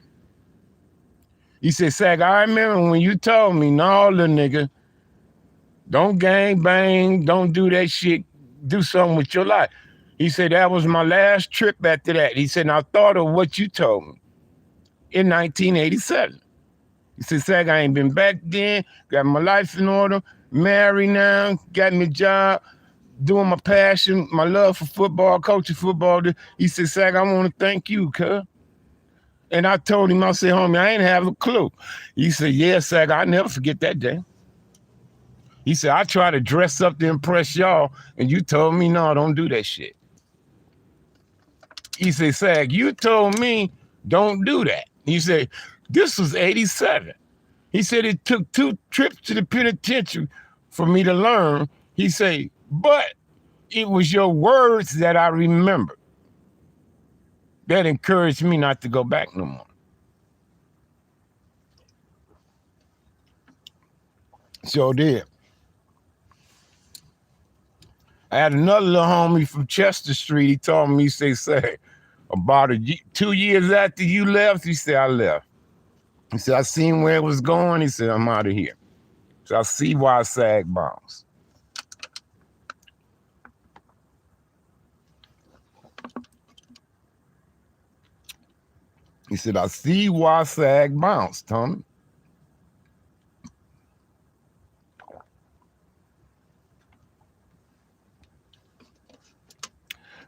He said, Sag, I remember when you told me, no, little nigga, don't gang bang, don't do that shit, do something with your life. He said, that was my last trip after that. He said, and I thought of what you told me in 1987. He said, Sag, I ain't been back then, got my life in order, married now, got me a job, doing my passion, my love for football, coaching football. He said, Sag, I want to thank you, cuz. And I told him, I said, homie, I ain't have a clue. He said, yeah, Sag, I'll never forget that day. He said, I try to dress up to impress y'all, and you told me, no, don't do that shit. He said, Sag, you told me don't do that. He said, this was 87. He said it took 2 trips to the penitentiary for me to learn. He said, but it was your words that I remembered that encouraged me not to go back no more. So did. I had another little homie from Chester Street. He told me, he said, Sag, about 2 years after you left, he said, I left. He said, I seen where it was going. He said, I'm out of here. So I see why Sag bounced. He said, I see why Sag bounced, Tommy.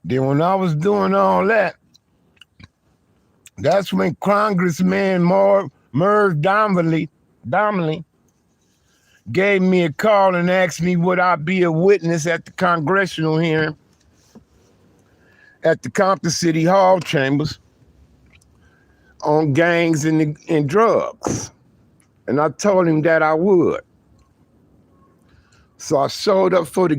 Then when I was doing all that, that's when Congressman Merv Donnelly gave me a call and asked me would I be a witness at the congressional hearing at the Compton City Hall chambers on gangs and drugs. And I told him that I would. So I showed up for the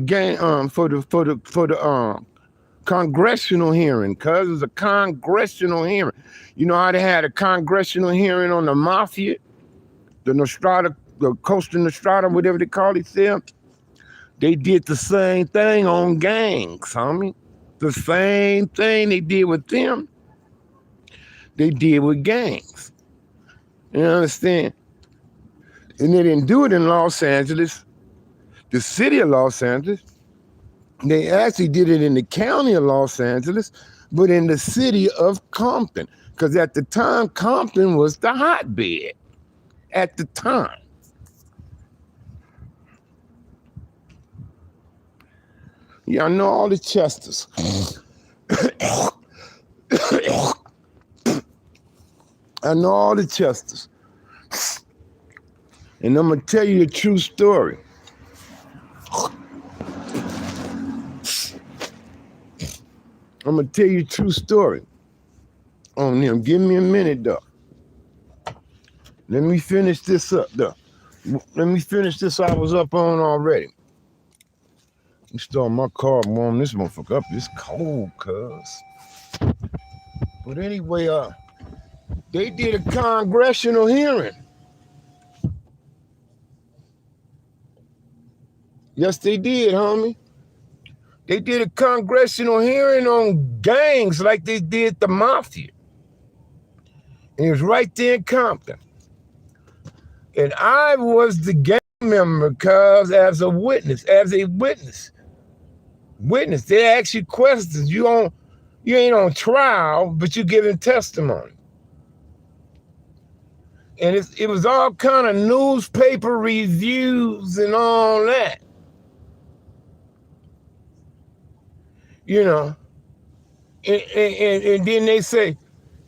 congressional hearing, cuz it was a congressional hearing. You know how they had a congressional hearing on the mafia, the Nostrada, the Costa Nostrada, whatever they call it there? They did the same thing on gangs, homie. The same thing they did with them, they did with gangs. You understand? And they didn't do it in Los Angeles, the city of Los Angeles. They actually did it in the county of Los Angeles, but in the city of Compton. Because at the time, Compton was the hotbed. At the time. Yeah, I know all the Chesters. I know all the Chesters. And I'm going to tell you a true story. I'm going to tell you a true story on them. Give me a minute, though. Let me finish this up, though. Let me finish this I was up on already. Let me start my car and warm this motherfucker up. It's cold, cuz. But anyway, they did a congressional hearing. Yes, they did, homie. They did a congressional hearing on gangs like they did the mafia. And it was right there in Compton. And I was the gang member, cuz, as a witness. Witness. They ask you questions. You ain't on trial, but you giving testimony. And it was all kind of newspaper reviews and all that. You know. And then they say,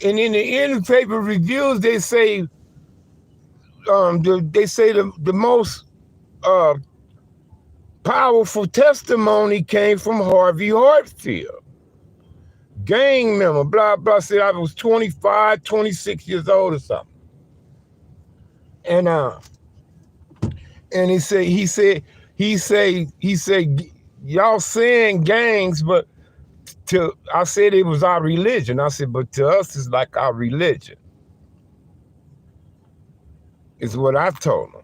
and in the paper reviews, they say, the most powerful testimony came from Harvey Hartfield, gang member, blah, blah, said I was 25, 26 years old or something. And he said, y'all saying gangs, but I said it was our religion. I said, but to us, it's like our religion. Is what I told him.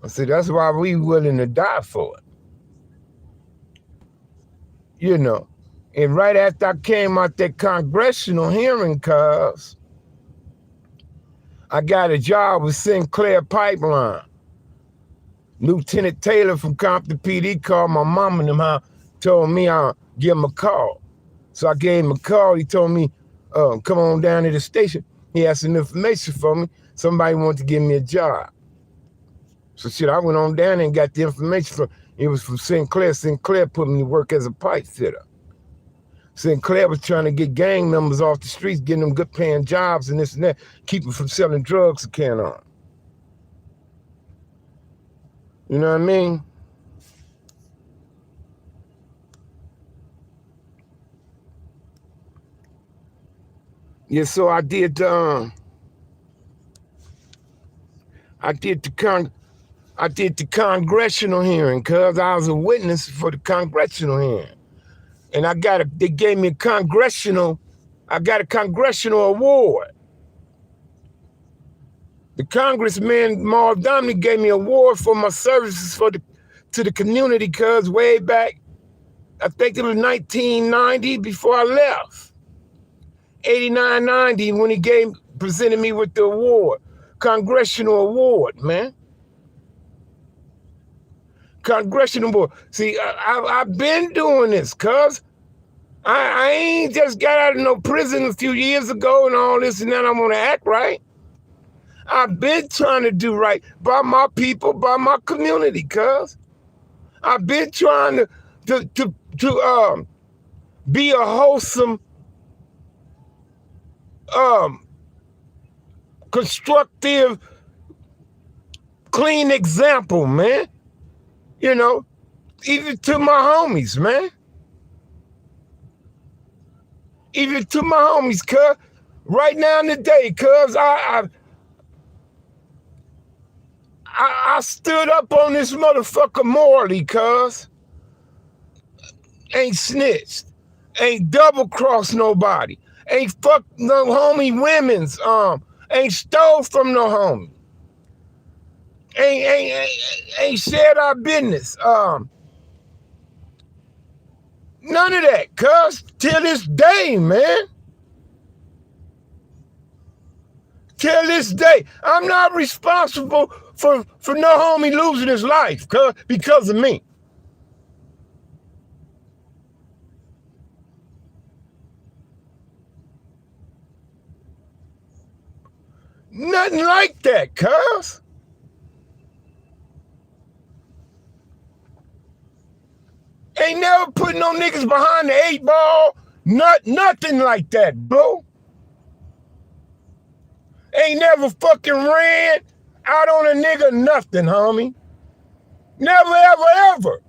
I said, that's why we willing to die for it. You know. And right after I came out that congressional hearing, cuz, I got a job with Sinclair Pipeline. Lieutenant Taylor from Compton PD called my mom and them, told me I'll give him a call. So I gave him a call. He told me, come on down to the station. He had some information for me. Somebody wanted to give me a job. So shit, I went on down and got the information it was from Sinclair. Sinclair put me to work as a pipe fitter. Sinclair was trying to get gang members off the streets, getting them good paying jobs and this and that, keep them from selling drugs to can on. You know what I mean? Yeah, so I did the congressional hearing, cuz I was a witness for the congressional hearing. And they gave me I got a congressional award. The Congressman Marv Domney gave me an award for my services to the community, cuz way back, I think it was 1990 before I left. 89, 90 when he presented me with the award. Congressional award, man. Congressional award. See, I've been doing this, cuz. I ain't just got out of no prison a few years ago and all this and that. I want to act right. I've been trying to do right by my people, by my community, cuz. I've been trying to be a wholesome, constructive, clean example, man. You know, even to my homies, man. Even to my homies, cuz. Right now in the day, cuz I stood up on this motherfucker morally, cuz. Ain't snitched. Ain't double-crossed nobody. Ain't fucked no homie women's, ain't stole from no homie. Ain't shared our business. None of that, cuz, till this day, man. Till this day. I'm not responsible for no homie losing his life, cuz, because of me. Nothing like that, cuz. Ain't never put no niggas behind the 8 ball. Nothing like that, bro. Ain't never fucking ran out on a nigga, nothing, homie. Never, ever, ever.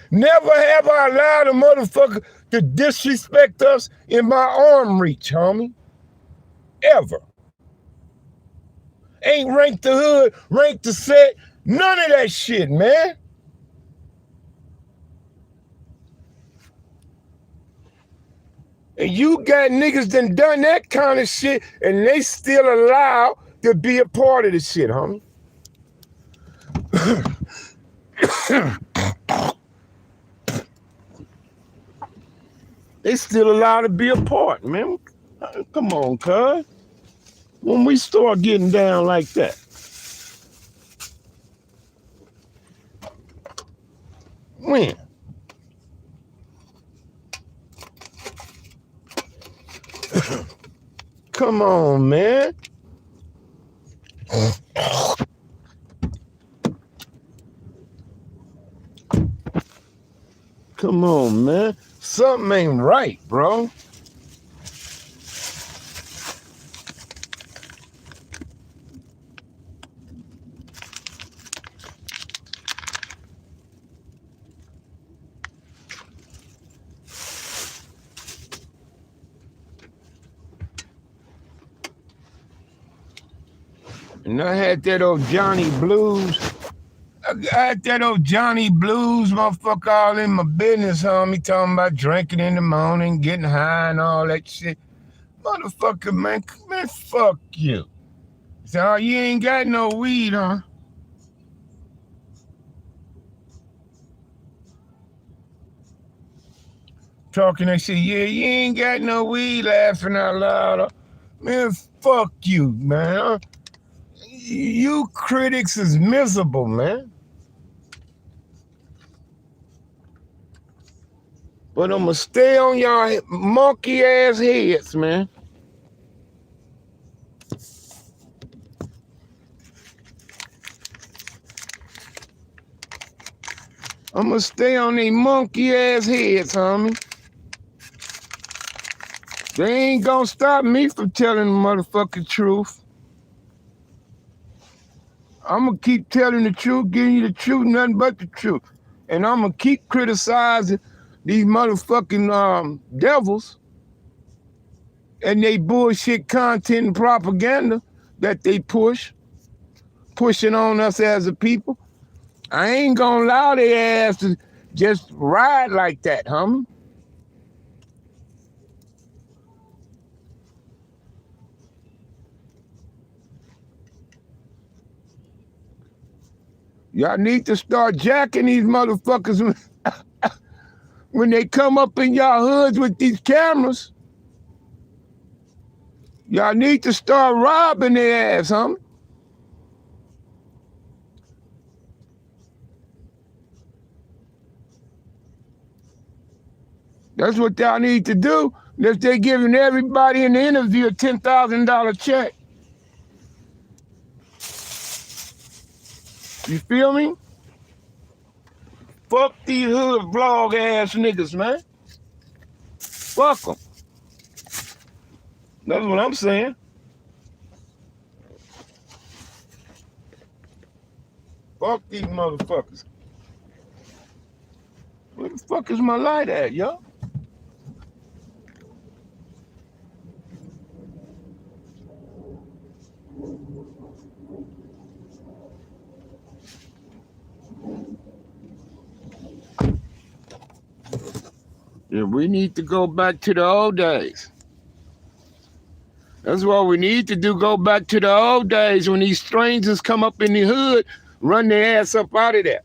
Never have I allowed a motherfucker to disrespect us in my arm reach, homie. Ever. Ain't ranked the hood, ranked the set, none of that shit, man. And you got niggas done that kind of shit, and they still allowed to be a part of the shit, homie. They still allowed to be a part, man. Come on, cuz. When we start getting down like that. When? Come on, man. Come on, man. Something ain't right, bro. And I had that old Johnny Blues. I had that old Johnny Blues motherfucker all in my business, homie, talking about drinking in the morning, getting high and all that shit. Motherfucker, man, fuck you. So you ain't got no weed, huh? Talking that shit, yeah, you ain't got no weed, laughing out loud. Man, fuck you, man. You critics is miserable, man. But I'ma stay on y'all monkey ass heads, man. I'ma stay on these monkey ass heads, homie. They ain't gonna stop me from telling the motherfucking truth. I'ma keep telling the truth, giving you the truth, nothing but the truth. And I'ma keep criticizing these motherfucking devils and they bullshit content and propaganda that they pushing on us as a people. I ain't gonna allow their ass to just ride like that, homie. Y'all need to start jacking these motherfuckers when they come up in y'all hoods with these cameras. Y'all need to start robbing their ass, homie. That's what y'all need to do. If they giving everybody in the interview a $10,000 check. You feel me? Fuck these hood vlog ass niggas, man. Fuck them. That's what I'm saying. Fuck these motherfuckers. Where the fuck is my light at, yo? Yeah, we need to go back to the old days. That's what we need to do, go back to the old days when these strangers come up in the hood, run their ass up out of there.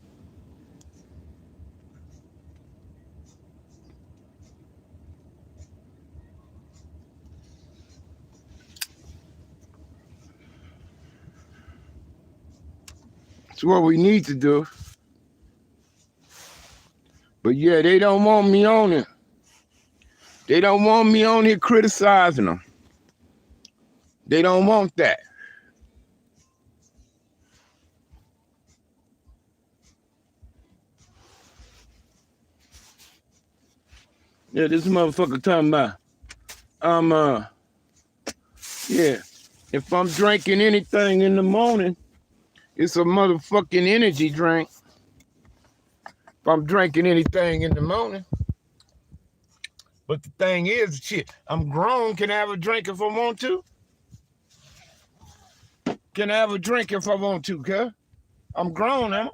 That's what we need to do. But yeah, they don't want me on it. They don't want me on here criticizing them. They don't want that. Yeah, this motherfucker talking about, yeah, if I'm drinking anything in the morning, it's a motherfucking energy drink. If I'm drinking anything in the morning. But the thing is, shit, I'm grown. Can I have a drink if I want to? Can I have a drink if I want to, cuz? I'm grown, am I?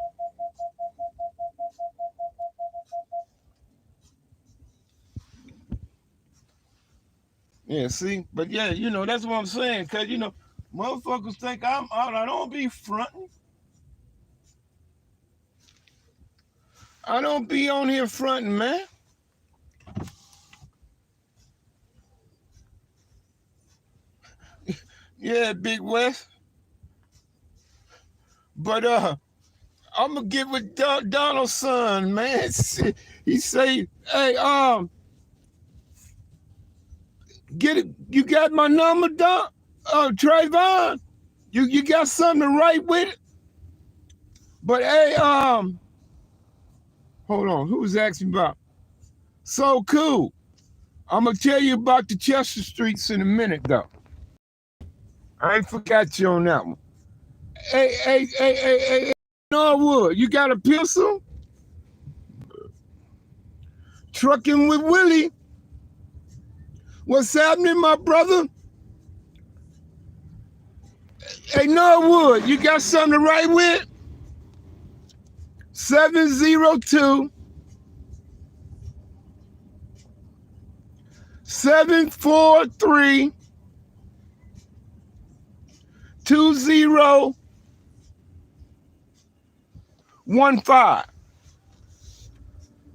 Yeah, see? But yeah, you know, that's what I'm saying, cuz, you know, motherfuckers think I don't be fronting. I don't be on here fronting, man. Yeah, Big West. But I'm gonna get with Donald's son, man. He say, hey, get it. You got my number, Don? Trayvon, you got something to write with it? But hey, hold on. Who's asking about? So cool. I'm gonna tell you about the Chester Streets in a minute, though. I ain't forgot you on that one. Hey, Norwood, you got a pistol? Trucking with Willie. What's happening, my brother? Hey, Norwood, you got something to write with? 702 743 2015.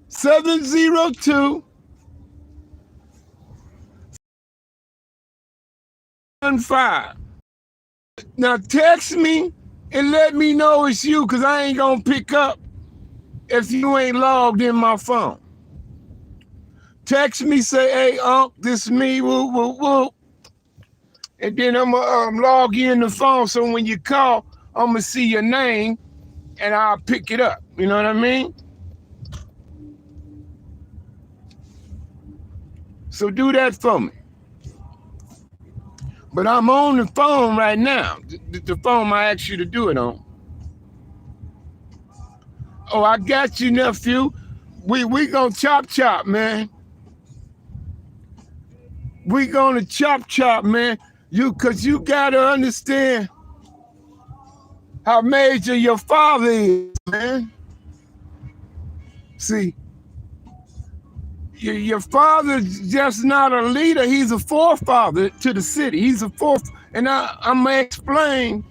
702 15. Now text me and let me know it's you, because I ain't gonna pick up if you ain't logged in my phone. Text me, say, hey, Unc, this is me, woo, woo, woo. And then I'm gonna log you in the phone, so when you call, I'm gonna see your name and I'll pick it up. You know what I mean? So do that for me. But I'm on the phone right now. The phone I asked you to do it on. Oh, I got you, nephew. We gonna chop, man. We gonna chop, man. Cause you gotta understand how major your father is, man. See, your father's just not a leader. He's a forefather to the city. He's a and I'm gonna explain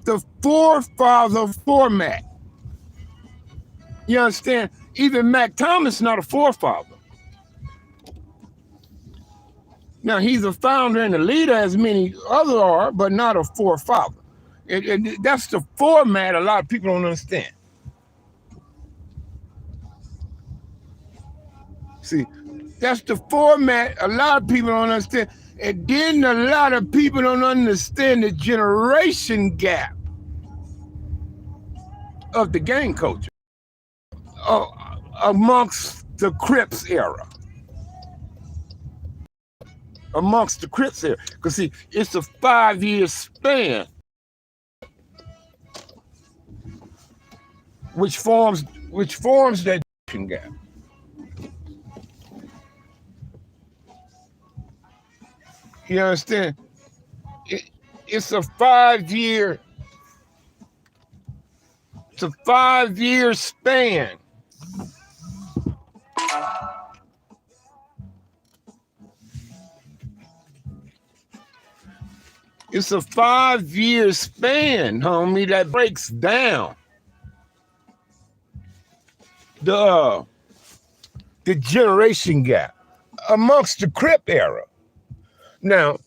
the forefather format. You understand? Even Mac Thomas not a forefather. Now, he's a founder and a leader, as many others are, but not a forefather. That's the format a lot of people don't understand. See, that's the format a lot of people don't understand. And then a lot of people don't understand the generation gap of the gang culture amongst the Crips era. Amongst the Crips era. Because see, it's a 5-year span which forms that gap. You understand? It's a 5-year. It's a 5-year span. It's a 5-year span, homie, that breaks down the generation gap amongst the Crip era. Now,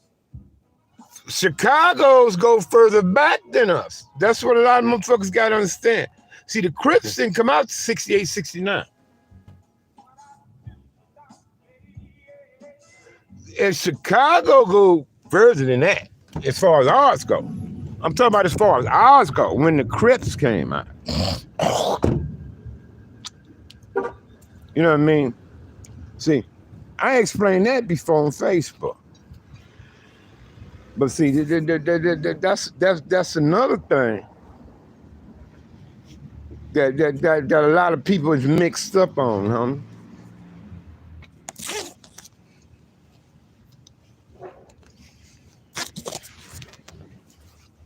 Chicago's go further back than us. That's what a lot of motherfuckers got to understand. See, the Crips didn't come out 68, 69. And Chicago go further than that, as far as ours go. I'm talking about as far as ours go, when the Crips came out. You know what I mean? See, I explained that before on Facebook. But see, that's another thing that a lot of people is mixed up on, huh?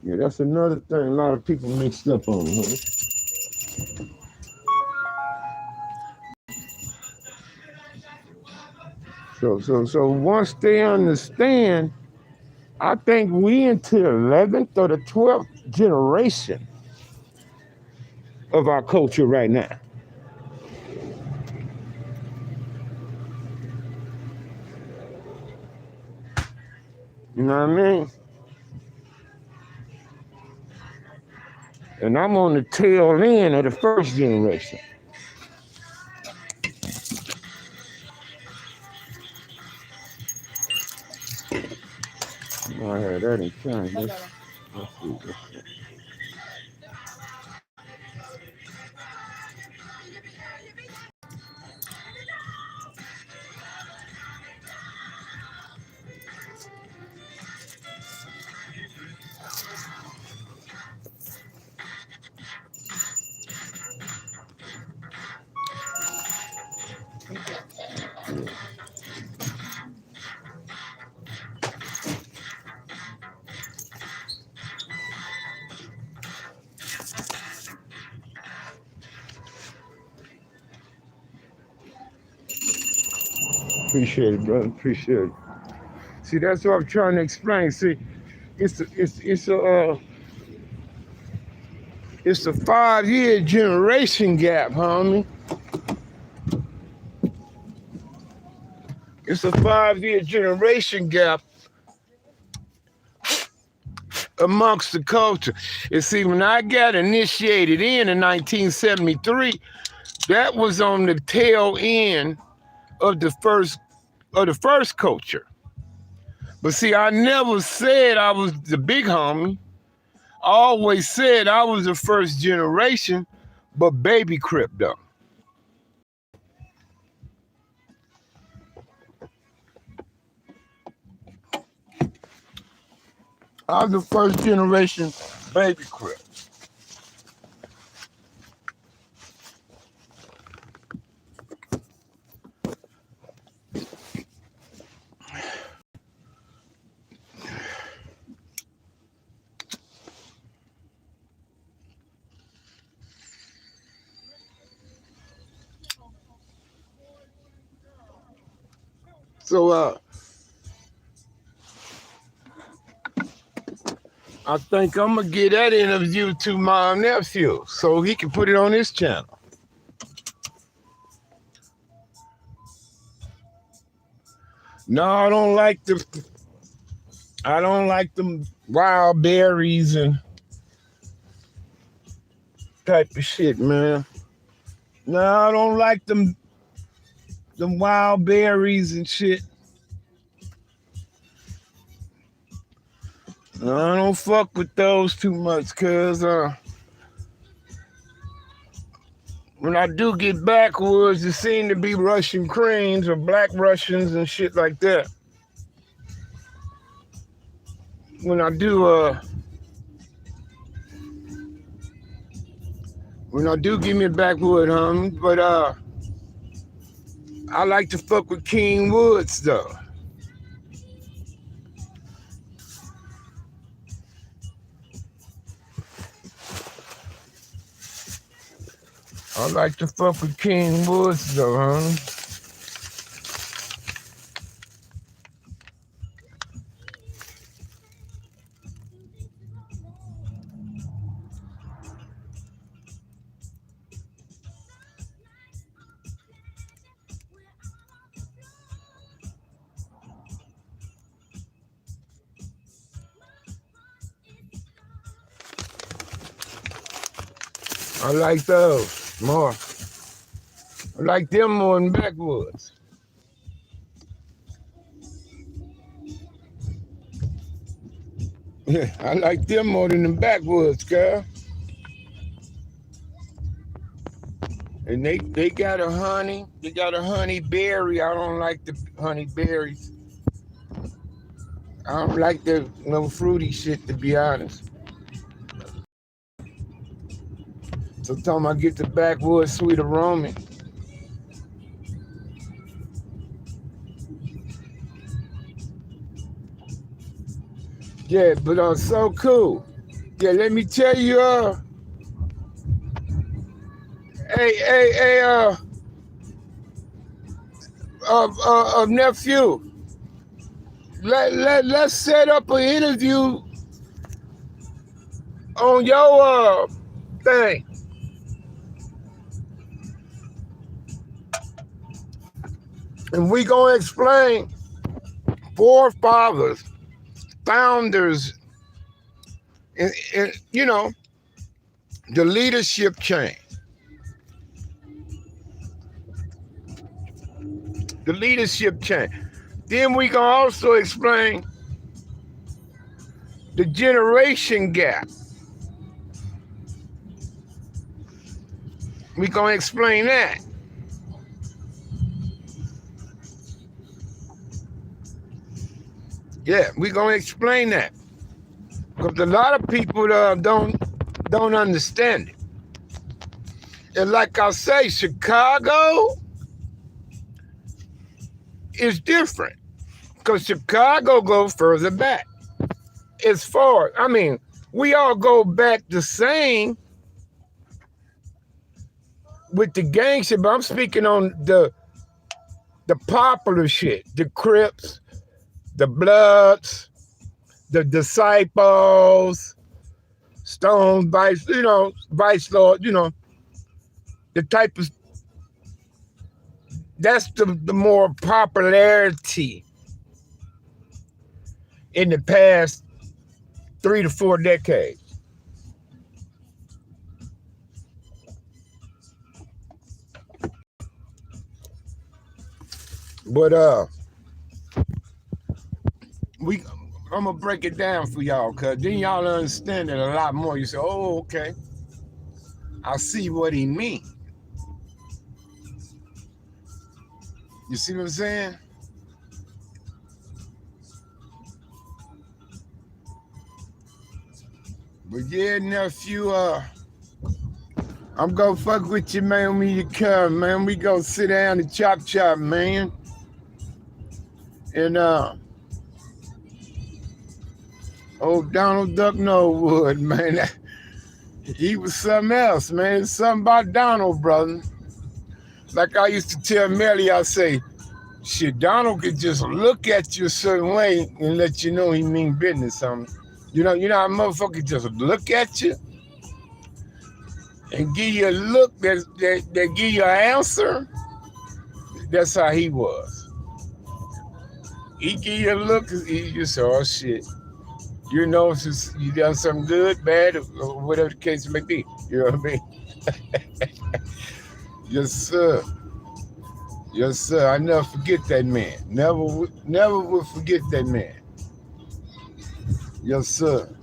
Yeah, that's another thing a lot of people mixed up on, huh? So once they understand, I think we into the 11th or the 12th generation of our culture right now. You know what I mean? And I'm on the tail end of the first generation. I had that in China. Let's see. Appreciate it, brother. Appreciate it. See, that's what I'm trying to explain. See, it's a 5-year generation gap, homie. It's a 5-year generation gap amongst the culture. And see, when I got initiated in 1973, that was on the tail end of the first culture. But see, I never said I was the big homie. I always said I was the first generation, but baby crypto. I was the first generation baby crypto. So I think I'm gonna get that interview to my nephew so he can put it on his channel. No, I don't like them wild berries and type of shit, man. No, I don't like them wild berries and shit. No, I don't fuck with those too much, cause when I do get backwoods, it seem to be Russian creams or black Russians and shit like that. When I do give me a backwood, homie, but I like to fuck with King Woods though. I like to fuck with King Woods though, homie. I like those more. I like them more than backwoods. Yeah, I like them more than the backwoods, girl. And they got a honey. They got a honey berry. I don't like the honey berries. I don't like the no fruity shit, to be honest. Sometimes I get the backwoods sweet aroma. Yeah, but so cool. Yeah, let me tell you, hey, nephew, let's set up an interview on your thing. And we gonna explain forefathers, founders, and you know, the leadership chain. The leadership chain. Then we can also explain the generation gap. We gonna explain that. Yeah, we gonna explain that. Because a lot of people don't understand it. And like I say, Chicago is different. Because Chicago goes further back. As far, I mean, we all go back the same with the gang shit, but I'm speaking on the popular shit. The Crips, the Bloods, the Disciples, Stones, Vice, Vice Lord, the type of, that's the more popularity in the past 3 to 4 decades. But I'm gonna break it down for y'all, cause then y'all understand it a lot more. You say, oh, okay, I see what he mean. You see what I'm saying? But yeah, nephew, I'm gonna fuck with you, man, when you come, man. We go sit down and chop, man. And old Donald Duck Norwood, man. He was something else, man. Something about Donald, brother. Like I used to tell Melly, I say, shit, Donald could just look at you a certain way and let you know he mean business. You know how motherfuckers just look at you and give you a look that give you an answer. That's how he was. He give you a look, he just say, oh shit. You know, if you done something good, bad, or whatever the case may be. You know what I mean? Yes, sir. Yes, sir. I never forget that man. Never will forget that man. Yes, sir.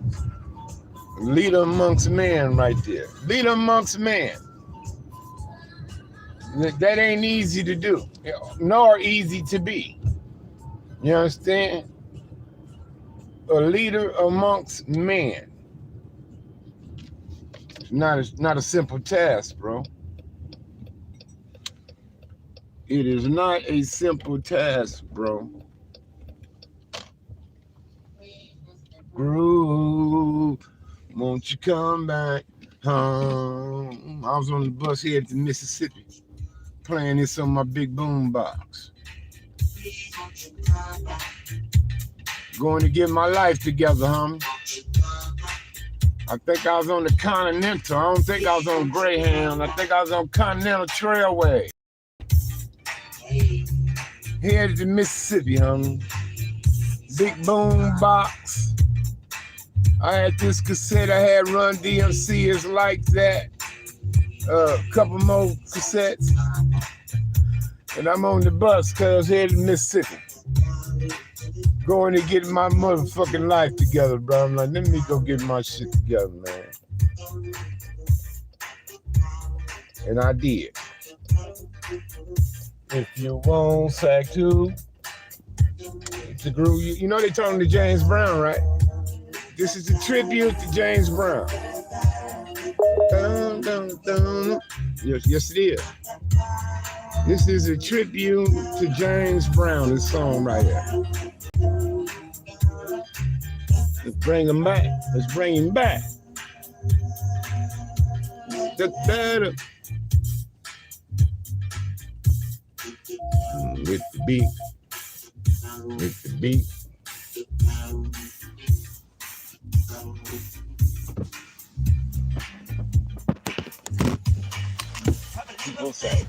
Leader amongst men right there. Leader amongst men. That ain't easy to do, nor easy to be. You understand? A leader amongst men. Not a simple task, bro. It is not a simple task, bro. Groove, won't you come back home? I was on the bus here to Mississippi, playing this on my big boom box. Going to get my life together, homie. I think I was on the Continental. I don't think I was on Greyhound. I think I was on Continental Trailway. Headed to Mississippi, homie. Big boom box. I had this cassette. I had Run DMC Is Like That. A couple more cassettes. And I'm on the bus cause headed to Mississippi. Going to get my motherfucking life together, bro. I'm like, let me go get my shit together, man. And I did. If you won't sack to the groove, you know they talking to James Brown, right? This is a tribute to James Brown. Dun, dun, dun. Yes, it is. This is a tribute to James Brown, this song right here. Let's bring him back. Let's bring him back. With the beat. With the beat. People say.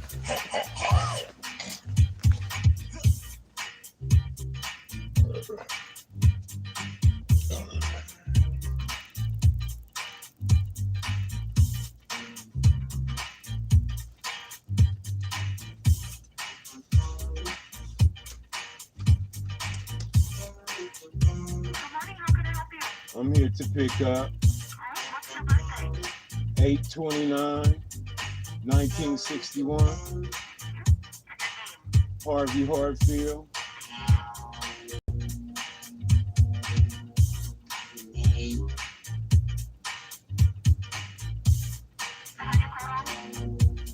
I'm here to pick up 8/29, 1961. Harvey Hartfield.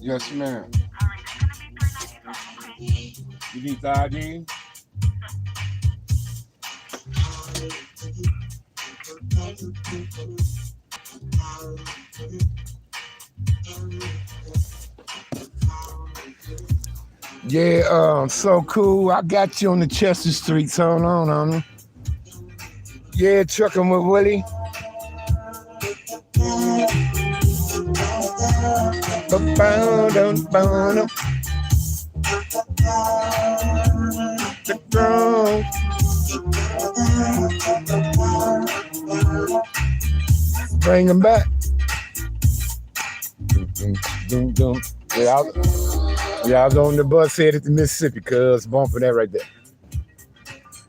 Yes, ma'am. You need the ID? Yeah, so cool. I got you on the Chester Streets. Hold on, homie. Yeah, trucking with Willie. Bring him back. Yeah, I was on the bus headed to Mississippi, cuz bumping that right there.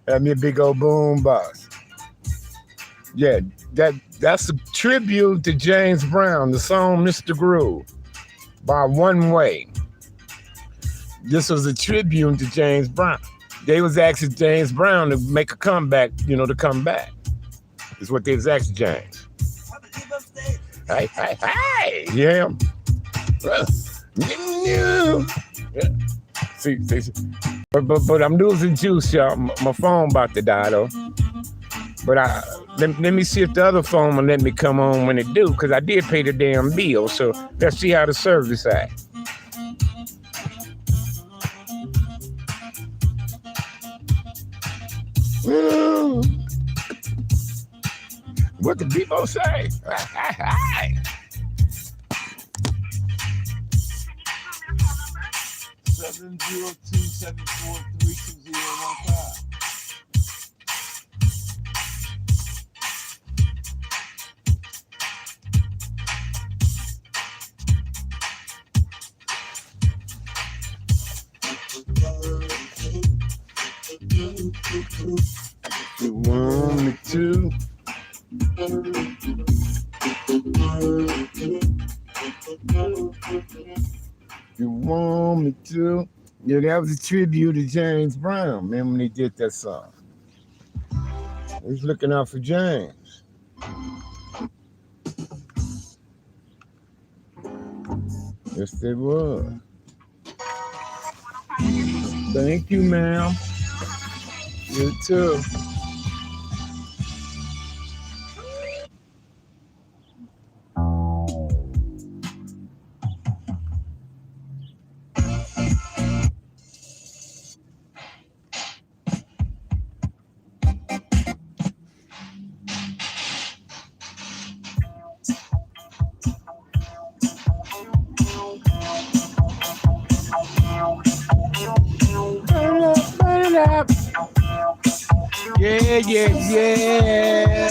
Had me a big old boom box. Yeah, that's a tribute to James Brown, the song Mr. Groove by One Way. This was a tribute to James Brown. They was asking James Brown to make a comeback, to come back. Is what they was asking James. Hey, yeah. Yeah. See. But I'm losing juice, y'all. My phone about to die, though. But let me see if the other phone will let me come on when it do, because I did pay the damn bill. So let's see how the service act. What the people say? 702-743-2015. You want me to? You want me to? Yeah, that was a tribute to James Brown, man, when they did that song. I was looking out for James. Yes, they was. Thank you, ma'am. You too. Yeah.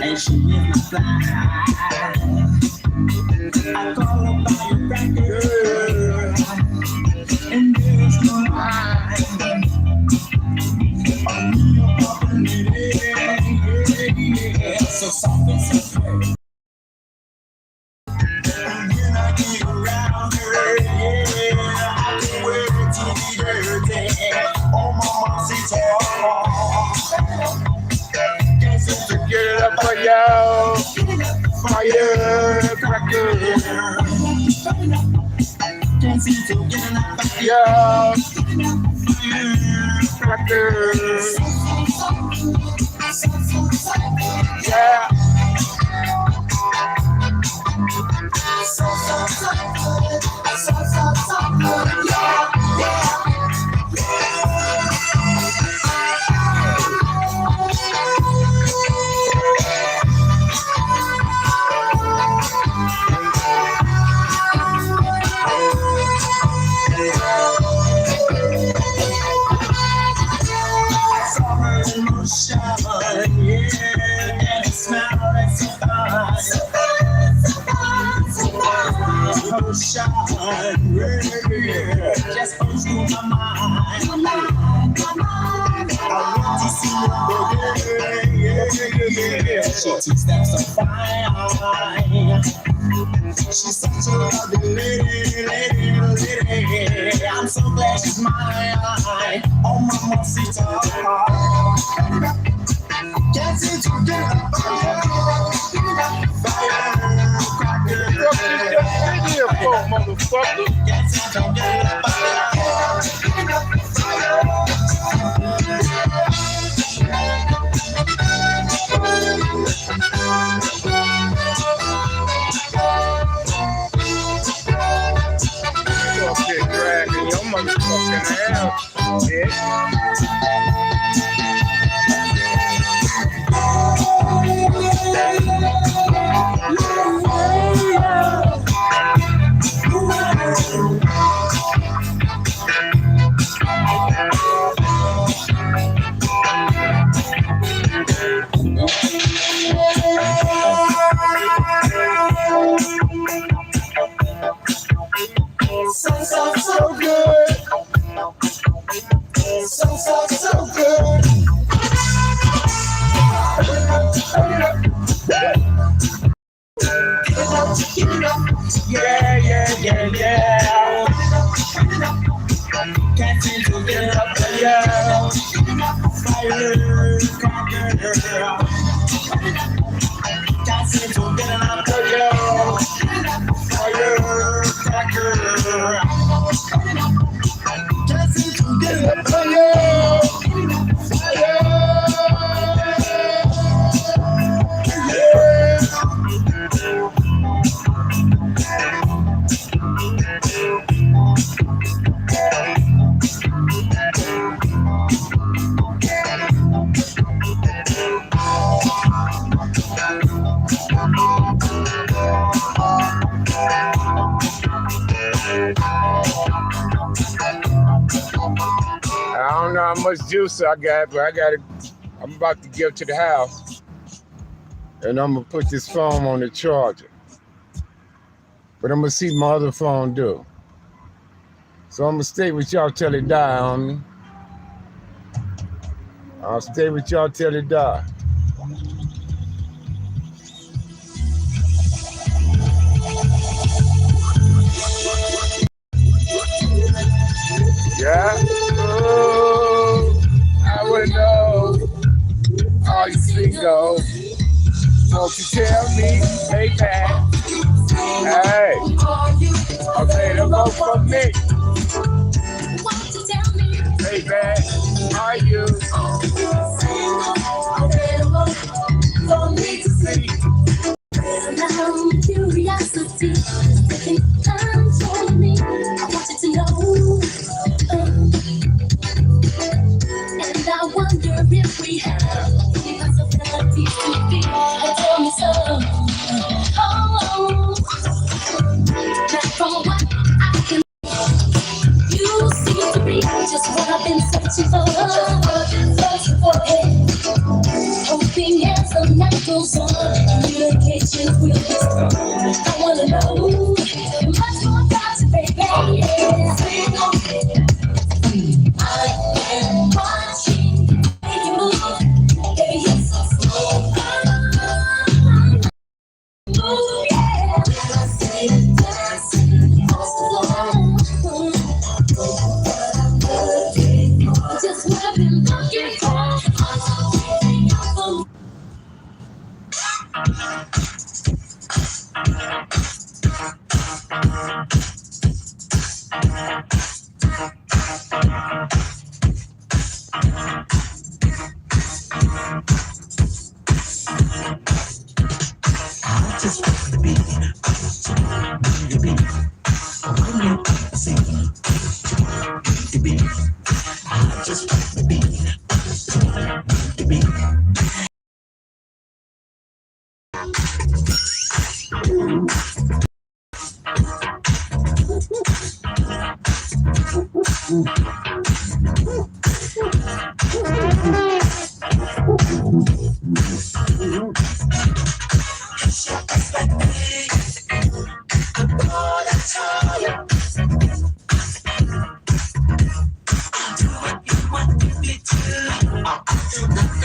And she is fly. so soft and so pretty. When I get around her, yeah, I can wear it to be dirty. Oh, mama, she's can't seem to get it up for y'all. Firecracker. Can't seem to get it up for y'all. Firecracker. Yeah. Just goes through my mind. I want to see her. She 2 steps so fine. She's such a lovely lady. I'm so glad she's mine. Oh, mamacita. Can't seem to get up. Motherfucker. Okay, dragging your motherfucking ass, bitch. So good. So good. Yeah. Can't seem to get up the yell. Firecracker. Can't seem to get up the yell. Firecracker. Can't seem to get up the yell. I don't know how much juice I got, but I'm about to get to the house. And I'm gonna put this phone on the charger. But I'm gonna see my other phone do. So I'm gonna stay with y'all till it die on me. I'll stay with y'all till it die. Yeah. Oh, I would know. All you single. Won't you tell me, baby? Hey. Okay, don't go for me. Won't you tell me, baby? Are you available for me to see? Now curiosity is taking control of me. I want you to know. And I wonder if we have the possibilities to be. Tell me so. Oh, now from what I can, you seem to be just what I've been searching for. Hoping as the night goes on, communication will be strong. I wanna know much more about you, baby. I am watching you move, baby. You're so slow.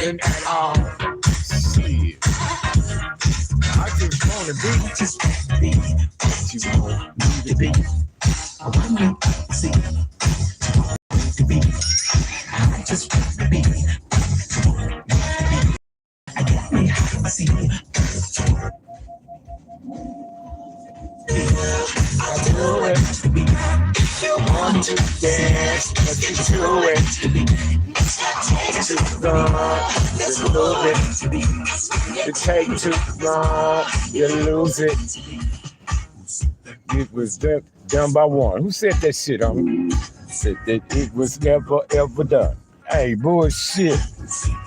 And at all. Shit. I just wanna be what you want me to be. I wanna see to be. I just wanna be. I got me see. I do it. If you want to dance, but you do it. Too long, you lose it. It take too long, you lose it. It was done by one. Who said that shit on me? Said that it was never ever done. Hey, bullshit.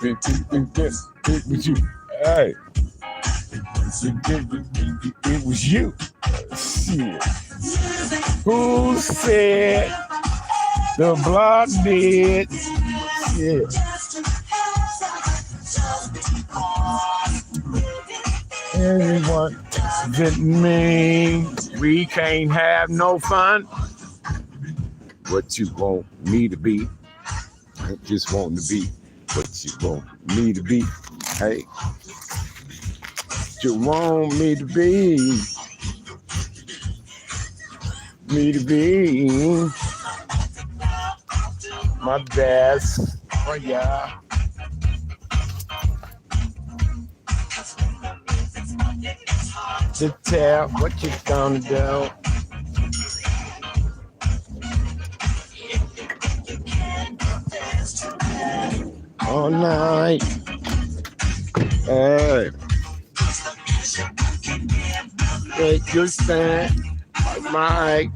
It was you. Hey. It was you. Shit. Who said the block did? Yeah. Everyone didn't mean we can't have no fun. What you want me to be? I just want to be what you want me to be. Hey, you want me to be? Me to be my best for ya. To tell what you gonna do. All night. Hey. Take your stand, Mike.